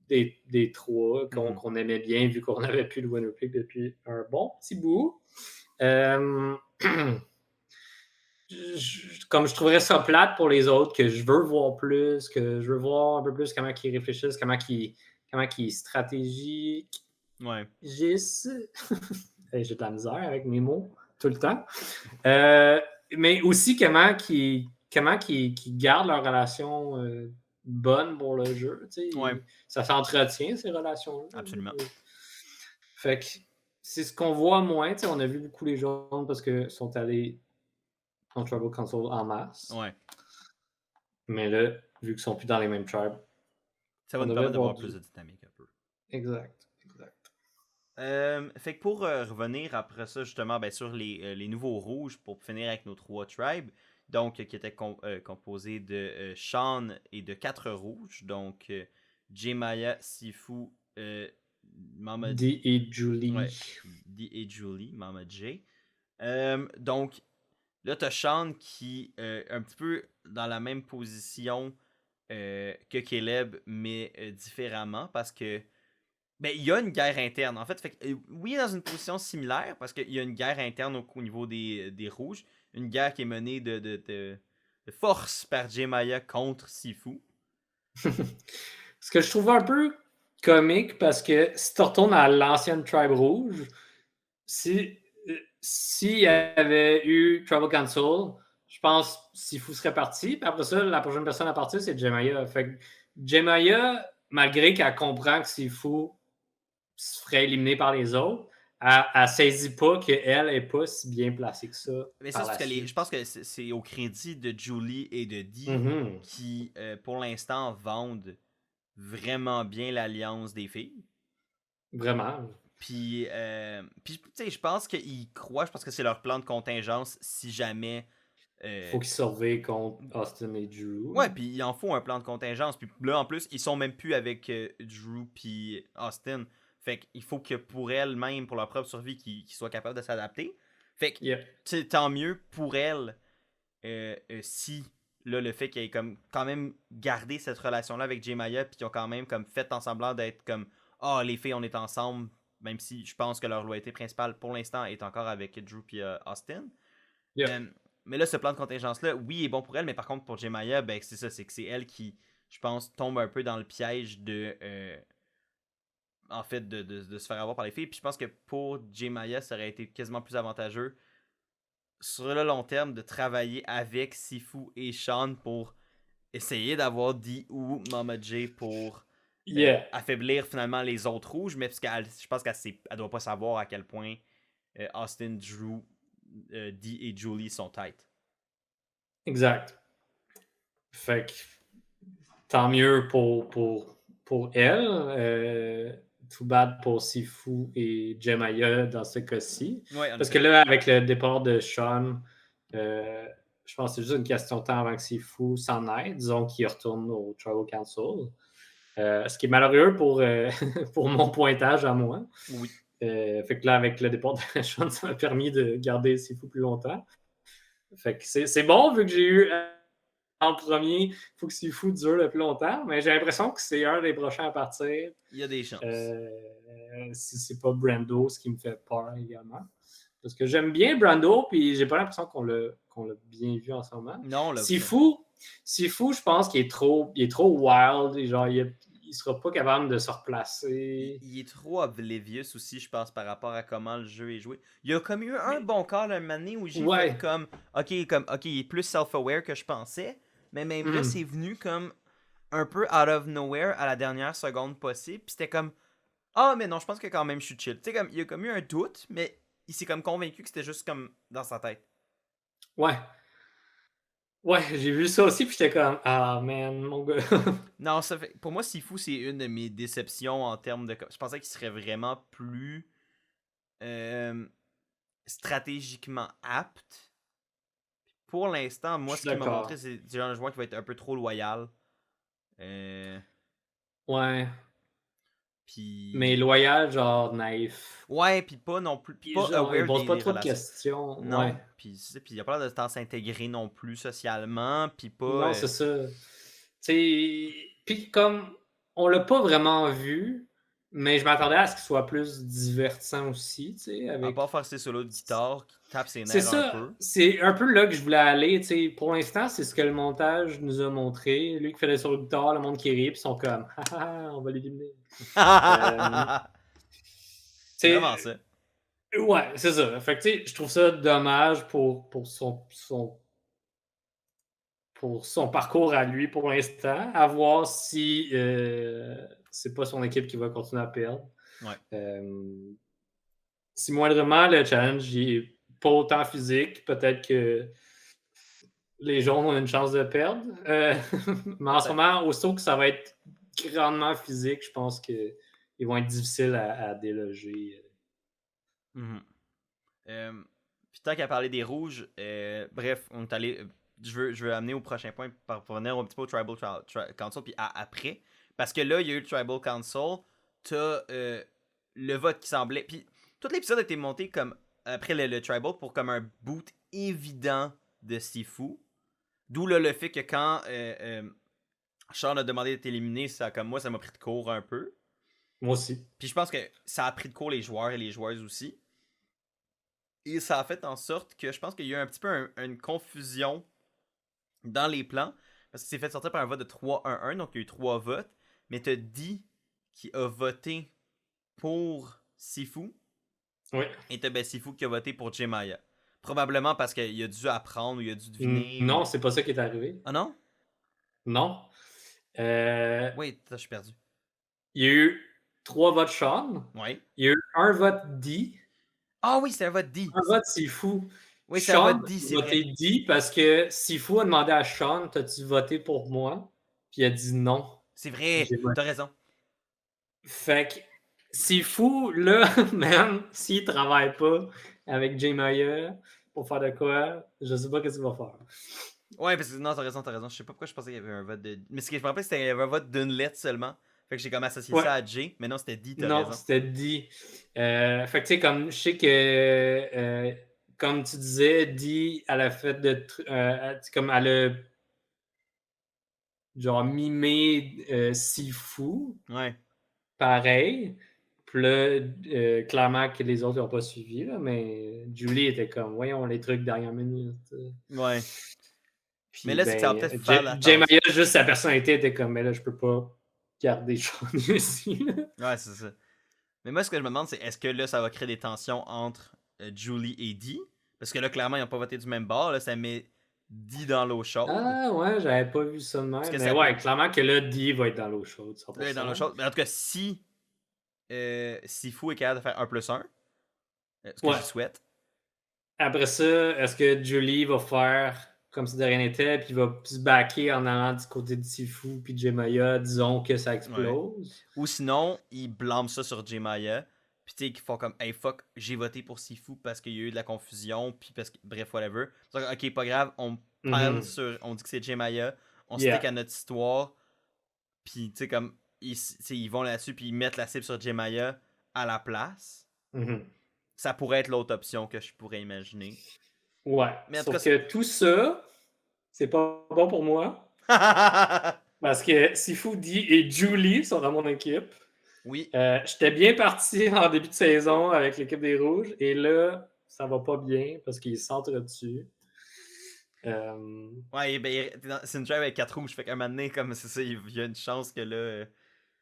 des 3 qu'on aimait bien, vu qu'on n'avait plus de winner pick depuis un bon petit bout. Comme je trouverais ça plate pour les autres, que je veux voir plus, que je veux voir un peu plus comment ils réfléchissent, comment ils stratégisent. Ouais. J'ai de la misère avec mes mots tout le temps. Mais aussi comment ils gardent leur relation bonne pour le jeu. Ouais. Ça s'entretient, ces relations-là. Absolument. Fait que c'est ce qu'on voit moins. On a vu beaucoup les jaunes parce qu'ils sont allés en Tribal Council en masse. Ouais. Mais là, vu qu'ils sont plus dans les mêmes tribes, ça va nous permettre d'avoir plus de dynamique un peu. Exact. Fait que pour revenir après ça, justement, sur les nouveaux rouges, pour finir avec nos 3 tribes, donc qui étaient composés de Sean et de 4 rouges, donc Jemaya, Sifu, Mama D et Julie. Ouais, D et Julie, Mama J. Donc, là, t'as Sean qui est un petit peu dans la même position que Caleb, mais différemment, parce que il y a une guerre interne. En fait, oui, il est dans une position similaire, parce qu'il y a une guerre interne au niveau des rouges, une guerre qui est menée de force par Jemaya contre Sifu. Ce que je trouve un peu comique, parce que si tu retournes à l'ancienne tribe rouge, s'il y avait eu Tribal Council, je pense Sifu serait parti. Puis après ça, la prochaine personne à partir, c'est Jemaya. Fait que Jemaya, malgré qu'elle comprend que Sifu se ferait éliminer par les autres, elle saisit pas qu'elle n'est pas si bien placée que ça Mais ça, par c'est la parce que suite. je pense que c'est au crédit de Julie et de Dee Mhm. qui, pour l'instant, vendent vraiment bien l'alliance des filles. Vraiment. Puis tu sais, je pense qu'ils croient, je pense que c'est leur plan de contingence si jamais. Faut qu'ils surveillent contre Austin et Drew. Ouais, puis il en faut un plan de contingence. Puis là, en plus, ils sont même plus avec Drew puis Austin. Fait qu'il faut que pour elles-mêmes, pour leur propre survie, qu'ils soient capables de s'adapter. Fait que, Yeah. tu sais, tant mieux pour elles si là, le fait qu'ils aient comme quand même gardé cette relation-là avec Jemaya, puis qu'ils ont quand même comme fait en semblant d'être comme ah, les filles, on est ensemble, même si je pense que leur loyauté principale pour l'instant est encore avec Drew puis Austin. Yeah. Euh, mais là, ce plan de contingence-là, oui, est bon pour elle, mais par contre, pour Jemaya, ben, c'est ça, c'est que c'est elle qui, je pense, tombe un peu dans le piège de. En fait, de se faire avoir par les filles. Puis je pense que pour Jemaya, ça aurait été quasiment plus avantageux sur le long terme de travailler avec Sifu et Sean pour essayer d'avoir Dee ou Mama J pour Yeah. affaiblir finalement les autres rouges, mais parce qu'elle, je pense qu'elle doit pas savoir à quel point Austin, Drew, Dee et Julie sont tight. Exact. Fait que tant mieux pour elle. Too bad pour Sifu et Jemaya dans ce cas-ci. Ouais, en Parce que effet. là, avec le départ de Sean, je pense que c'est juste une question de temps avant que Sifu s'en aille. Disons qu'il retourne au Tribal Council. Ce qui est malheureux pour mon pointage à moi. Oui. Fait que là, avec le départ de Sean, ça m'a permis de garder Sifu plus longtemps. Fait que c'est bon, vu que j'ai eu en premier, il faut que Sifu dure le plus longtemps, mais j'ai l'impression que c'est un des prochains à partir. Il y a des chances. Si c'est pas Brando, ce qui me fait peur également. Parce que j'aime bien Brando, puis j'ai pas l'impression qu'on l'a bien vu en ce moment. Non, on l'a vu. Sifu, je pense qu'il est trop wild, et genre, il sera pas capable de se replacer. Il est trop oblivious aussi, je pense, par rapport à comment le jeu est joué. Il y a comme eu un bon call un moment donné où j'ai fait comme ok, il est plus self-aware que je pensais, mais même là, c'est venu comme un peu out of nowhere à la dernière seconde possible, puis c'était comme ah, mais non, je pense que quand même je suis chill. Tu sais, comme il y a comme eu un doute, mais il s'est comme convaincu que c'était juste comme dans sa tête. Ouais. Ouais, j'ai vu ça aussi, puis j'étais comme ah man, mon gars. Non, ça fait... pour moi, Sifu, c'est une de mes déceptions en termes de. Je pensais qu'il serait vraiment plus euh, stratégiquement apte. Pour l'instant, Je moi, ce suis qu'il m'a montré, d'accord. c'est un joueur qui va être un peu trop loyal. Euh, Ouais. Mais puis. loyal, genre naïf. Ouais, puis pas non plus. Puis pas Genre, il aware pose pas des trop de relations. questions. Ouais. Non, puis il a pas l'air de temps s'intégrer non plus socialement, puis pas. Non, c'est ça. Puis comme on l'a pas vraiment vu, mais je m'attendais à ce qu'il soit plus divertissant aussi, tu sais, À avec. part faire ses solos de guitare qui tape ses C'est nerfs un ça, peu. c'est un peu là que je voulais aller, tu sais. Pour l'instant, c'est ce que le montage nous a montré. Lui qui fait des solos de guitare, le monde qui rit, puis ils sont comme, ah, on va l'éliminer. C'est Tu vraiment ça. ouais, c'est ça. Fait que, tu sais, je trouve ça dommage pour son parcours à lui pour l'instant, à voir si c'est pas son équipe qui va continuer à perdre. Ouais. Si moindrement le challenge il est pas autant physique, peut-être que les jaunes ont une chance de perdre. Mais en ce moment, aussitôt que ça va être grandement physique, je pense qu'ils vont être difficiles à déloger. Mhm. Puis tant qu'à parler des rouges, bref, on est allé. Je veux amener au prochain point pour revenir un petit peu au Tribal Council, puis après. Parce que là, il y a eu le Tribal Council, t'as le vote qui semblait. Puis tout l'épisode a été monté comme après le Tribal pour comme un boot évident de Sifu. D'où là, le fait que quand Sean a demandé d'être éliminé, ça, comme moi, ça m'a pris de court un peu. Moi aussi. Puis je pense que ça a pris de court les joueurs et les joueuses aussi. Et ça a fait en sorte que je pense qu'il y a eu un petit peu une confusion dans les plans. Parce que c'est fait sortir par un vote de 3-1-1, donc il y a eu 3 votes. Mais t'as dit qui a voté pour Sifu. Oui. Et t'as Sifu qui a voté pour Jemaya. Probablement parce qu'il a dû apprendre ou il a dû deviner. Non, c'est pas ça qui est arrivé. Ah non? Non. Oui, je suis perdu. Il y a eu 3 votes Sean. Oui. Il y a eu un vote D. Ah oui, c'est un vote D. Un vote Sifu. Oui, c'est un Sean vote D, a c'est voté vrai. D parce que Sifu a demandé à Sean, t'as-tu voté pour moi? Puis il a dit non. C'est vrai, J'ai voté. t'as raison. Fait que Sifu, là, man, s'il travaille pas avec Jay Maya pour faire de quoi, je sais pas qu'est-ce qu'il va faire. Ouais, parce que non, t'as raison. Je sais pas pourquoi je pensais qu'il y avait un vote de. Mais ce que je me rappelle, c'était qu'il y avait un vote d'une lettre seulement. Fait que j'ai comme associé Ouais. ça à J, mais non, c'était D, t'as Non, raison. c'était dit. Fait que tu sais, comme je sais que, comme tu disais, Dee, elle a fait de. Comme elle a genre mimé Sifu, Ouais. pareil. Puis là, clairement que les autres n'ont pas suivi, là, mais Julie était comme, voyons les trucs dernière minute. Ouais. Mais Puis là, c'est que ça va ben, peut-être faire Jay l'attention. Maya, juste sa personnalité était comme, mais là, je peux pas garder Sean ici. Là. Ouais, c'est ça. Mais moi, ce que je me demande, c'est est-ce que là, ça va créer des tensions entre Julie et Dee? Parce que là, clairement, ils n'ont pas voté du même bord. Là, ça met Dee dans l'eau chaude. Ah ouais, j'avais pas vu ça de Parce même. que Mais ça peut. ouais, clairement que là, Dee va être dans l'eau chaude, Là, dans l'eau 100%. chaude. Mais en tout cas, si Sifu est capable de faire 1+1, ce que Ouais. j'y souhaite. Après ça, est-ce que Julie va faire comme si de rien n'était, puis il va se backer en allant du côté de Sifu puis de Jemaya, disons que ça Ouais. explose? Ou sinon, ils blâment ça sur J-Maya. Puis tu sais, qu'ils font comme, hey fuck, j'ai voté pour Sifu parce qu'il y a eu de la confusion. Puis parce que, bref, whatever. Ok, pas grave, on parle sur. On dit que c'est J-Maya. On stick Yeah. à notre histoire. Puis tu sais, comme, ils vont là-dessus. Puis ils mettent la cible sur J-Maya à la place. Mhm. Ça pourrait être l'autre option que je pourrais imaginer. Ouais. Mais en tout Sauf cas, que tout ça, c'est pas bon pour moi. Parce que Sifu, Dee et Julie sont dans mon équipe. oui. J'étais bien parti en début de saison avec l'équipe des Rouges. Et là, ça va pas bien parce qu'ils s'entretuent. Ouais, ben, c'est une drive avec 4 rouges. Fait qu'à un moment donné, comme c'est ça, il y a une chance que là.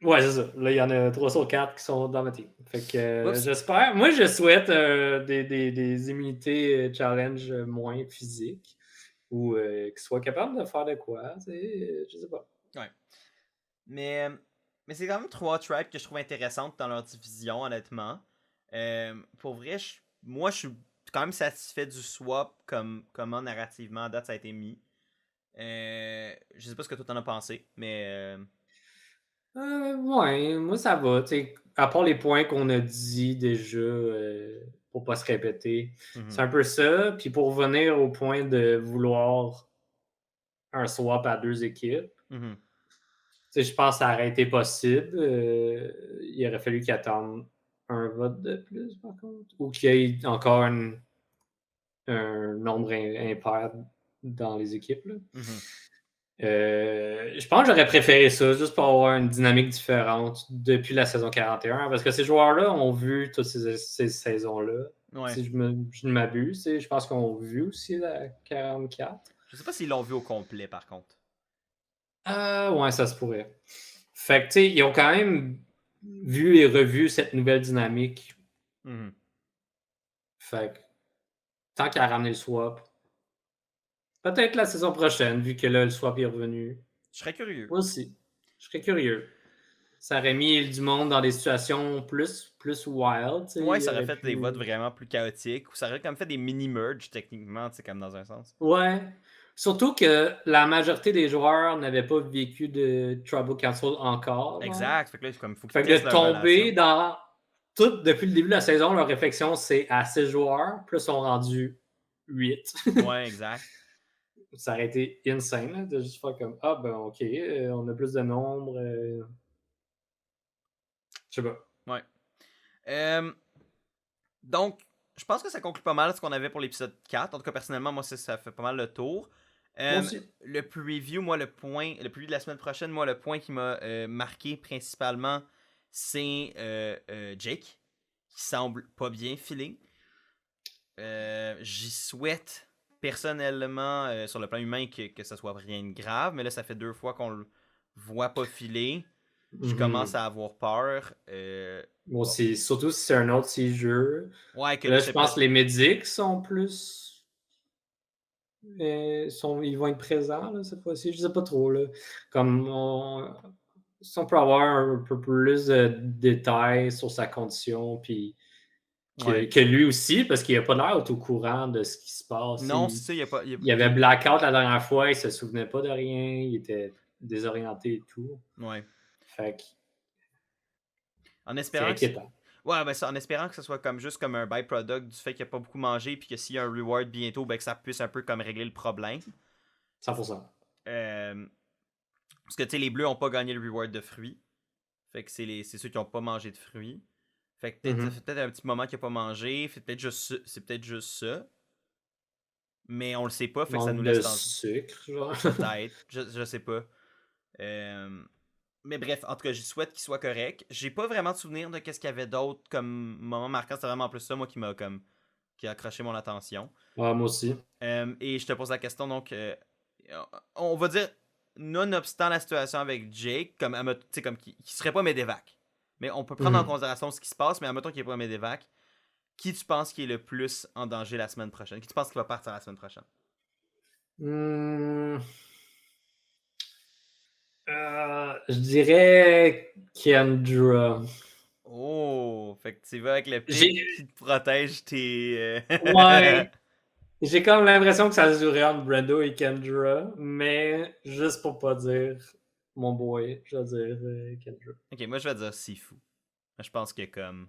Ouais, c'est ça. Là, il y en a 3 sur 4 qui sont dans ma team. Fait que Oups. j'espère. Moi, je souhaite des immunités challenge moins physiques ou qu'ils soient capables de faire de quoi. Je sais pas. Ouais. Mais c'est quand même 3 tribes que je trouve intéressantes dans leur division, honnêtement. Pour vrai, moi, je suis quand même satisfait du swap comme comment narrativement à date ça a été mis. Je sais pas ce que toi t'en as pensé, mais. Ouais, moi, ça va. À part les points qu'on a dit déjà pour pas se répéter, c'est un peu ça. Puis pour venir au point de vouloir un swap à 2 équipes, je pense que ça aurait été possible. Il aurait fallu qu'il attende un vote de plus, par contre. Ou qu'il y ait encore un nombre impair dans les équipes. Là. Je pense que j'aurais préféré ça, juste pour avoir une dynamique différente depuis la saison 41. Parce que ces joueurs-là ont vu toutes ces saisons-là. Ouais. Si je ne m'abuse, je pense qu'ils ont vu aussi la 44. Je sais pas s'ils l'ont vu au complet, par contre. Ouais, ça se pourrait. Fait que, tu sais, ils ont quand même vu et revu cette nouvelle dynamique. Fait que, tant qu'à ramener le swap, peut-être la saison prochaine, vu que là, le swap est revenu. Je serais curieux. Moi aussi. Je serais curieux. Ça aurait mis du monde dans des situations plus wild. Ouais, ça aurait fait des votes vraiment plus chaotiques. Ou ça aurait comme fait des mini-merges, techniquement, tu sais, comme dans un sens. Ouais. Surtout que la majorité des joueurs n'avaient pas vécu de Tribal Council encore. Exact. Fait que là, comme, faut qu'ils Fait que testent de leur tomber relation. dans. Depuis le début de la saison, leur réflexion, c'est à 6 joueurs, plus sont rendus 8. Ouais, exact. Ça aurait été insane là, de juste faire comme ah ben ok, on a plus de nombre. Je sais pas. Ouais. Donc, je pense que ça conclut pas mal ce qu'on avait pour l'épisode 4. En tout cas, personnellement, moi, ça fait pas mal le tour. Moi aussi. Le preview, moi, le preview de la semaine prochaine, moi, le point qui m'a marqué principalement, c'est Jake, qui semble pas bien filer. J'y souhaite personnellement, sur le plan humain, que ça soit rien de grave, mais là, ça fait 2 fois qu'on le voit pas filer. Je commence à avoir peur. Moi aussi, surtout si c'est un autre jeu. Ouais, que là, je pense que les médics sont plus ils vont être présents là, cette fois-ci? Je sais pas trop. Là. Comme si on peut avoir un peu plus de détails sur sa condition, puis Ouais. que lui aussi, parce qu'il n'a pas l'air d'être au courant de ce qui se passe. Non, c'est ça, il y a pas. Il avait blackout la dernière fois, il se souvenait pas de rien, il était désorienté et tout. Ouais. Fait que En c'est espérant que. inquiétant. Ouais, ben ça, en espérant que ce soit comme juste comme un byproduct du fait qu'il a pas beaucoup mangé, puis que s'il y a un reward bientôt, ben que ça puisse un peu comme régler le problème. 100%. Parce que tu sais, les bleus ont pas gagné le reward de fruits. Fait que c'est ceux qui ont pas mangé de fruits. Fait que peut-être ça fait peut-être un petit moment qu'il a pas mangé. C'est peut-être juste ça. Mais on le sait pas, fait que ça nous Manque laisse de dans. sucre, genre. Peut-être. Je sais pas. Mais bref, en tout cas, je souhaite qu'il soit correct. J'ai pas vraiment de souvenir de qu'est-ce qu'il y avait d'autre comme moment marquant. C'est vraiment plus ça, moi, qui a accroché mon attention. Ouais, moi aussi. Et je te pose la question, donc, on va dire, nonobstant la situation avec Jake, comme, tu sais, comme qui serait pas Medevac. Mais on peut prendre en considération ce qui se passe, mais admettons qu'il n'est pas Medevac. Qui tu penses qui est le plus en danger la semaine prochaine? Qui tu penses qui va partir la semaine prochaine? Hmm, je dirais Kendra. Oh, fait que tu vas avec le pic J'ai... qui te protège tes. Ouais, j'ai comme l'impression que ça se jouerait entre Brando et Kendra, mais juste pour pas dire mon boy, je vais dire Kendra. Ok, moi je vais dire Sifu. Je pense que comme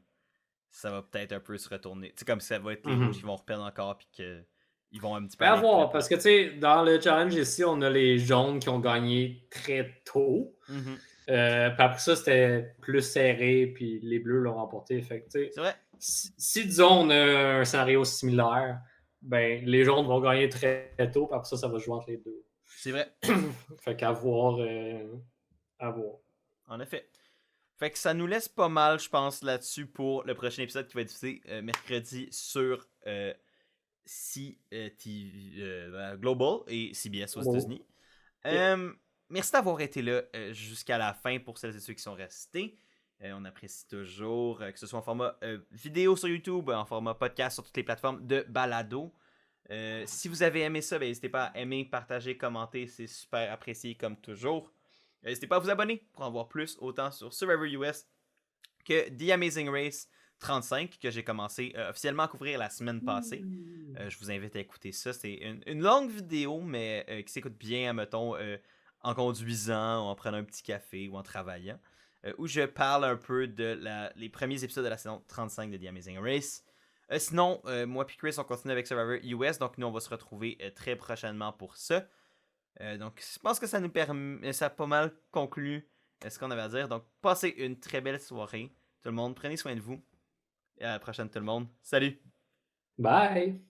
ça va peut-être un peu se retourner. Tu sais, comme ça va être les rouges qui vont reperdre encore, puis qu'ils vont un petit peu Ben à aller voir, flip. parce que tu sais, dans le challenge ici, on a les jaunes qui ont gagné très tôt. Puis après ça, c'était plus serré, puis les bleus l'ont remporté. Fait que, tu C'est vrai. sais, si, disons, on a un scénario similaire, ben, les jaunes vont gagner très, très tôt, puis après ça, ça va jouer entre les deux. C'est vrai. Fait qu'à voir, à voir. En effet. Fait que ça nous laisse pas mal, je pense, là-dessus pour le prochain épisode qui va être diffusé mercredi sur Global et CBS aux États-Unis. Merci d'avoir été là jusqu'à la fin pour celles et ceux qui sont restés. On apprécie toujours que ce soit en format vidéo sur YouTube, en format podcast sur toutes les plateformes de balado. Si vous avez aimé ça, n'hésitez pas à aimer, partager, commenter, c'est super apprécié comme toujours. N'hésitez pas à vous abonner pour en voir plus, autant sur Survivor US que The Amazing Race 35, que j'ai commencé officiellement à couvrir la semaine passée. Je vous invite à écouter ça. C'est une longue vidéo, mais qui s'écoute bien, mettons, en conduisant, ou en prenant un petit café, ou en travaillant, où je parle un peu de les premiers épisodes de la saison 35 de The Amazing Race. Sinon, moi et Chris, on continue avec Survivor US, donc nous, on va se retrouver très prochainement pour ça. Donc, je pense que ça nous permet, ça a pas mal conclu ce qu'on avait à dire. Donc, passez une très belle soirée, tout le monde. Prenez soin de vous. Et à la prochaine, tout le monde. Salut! Bye!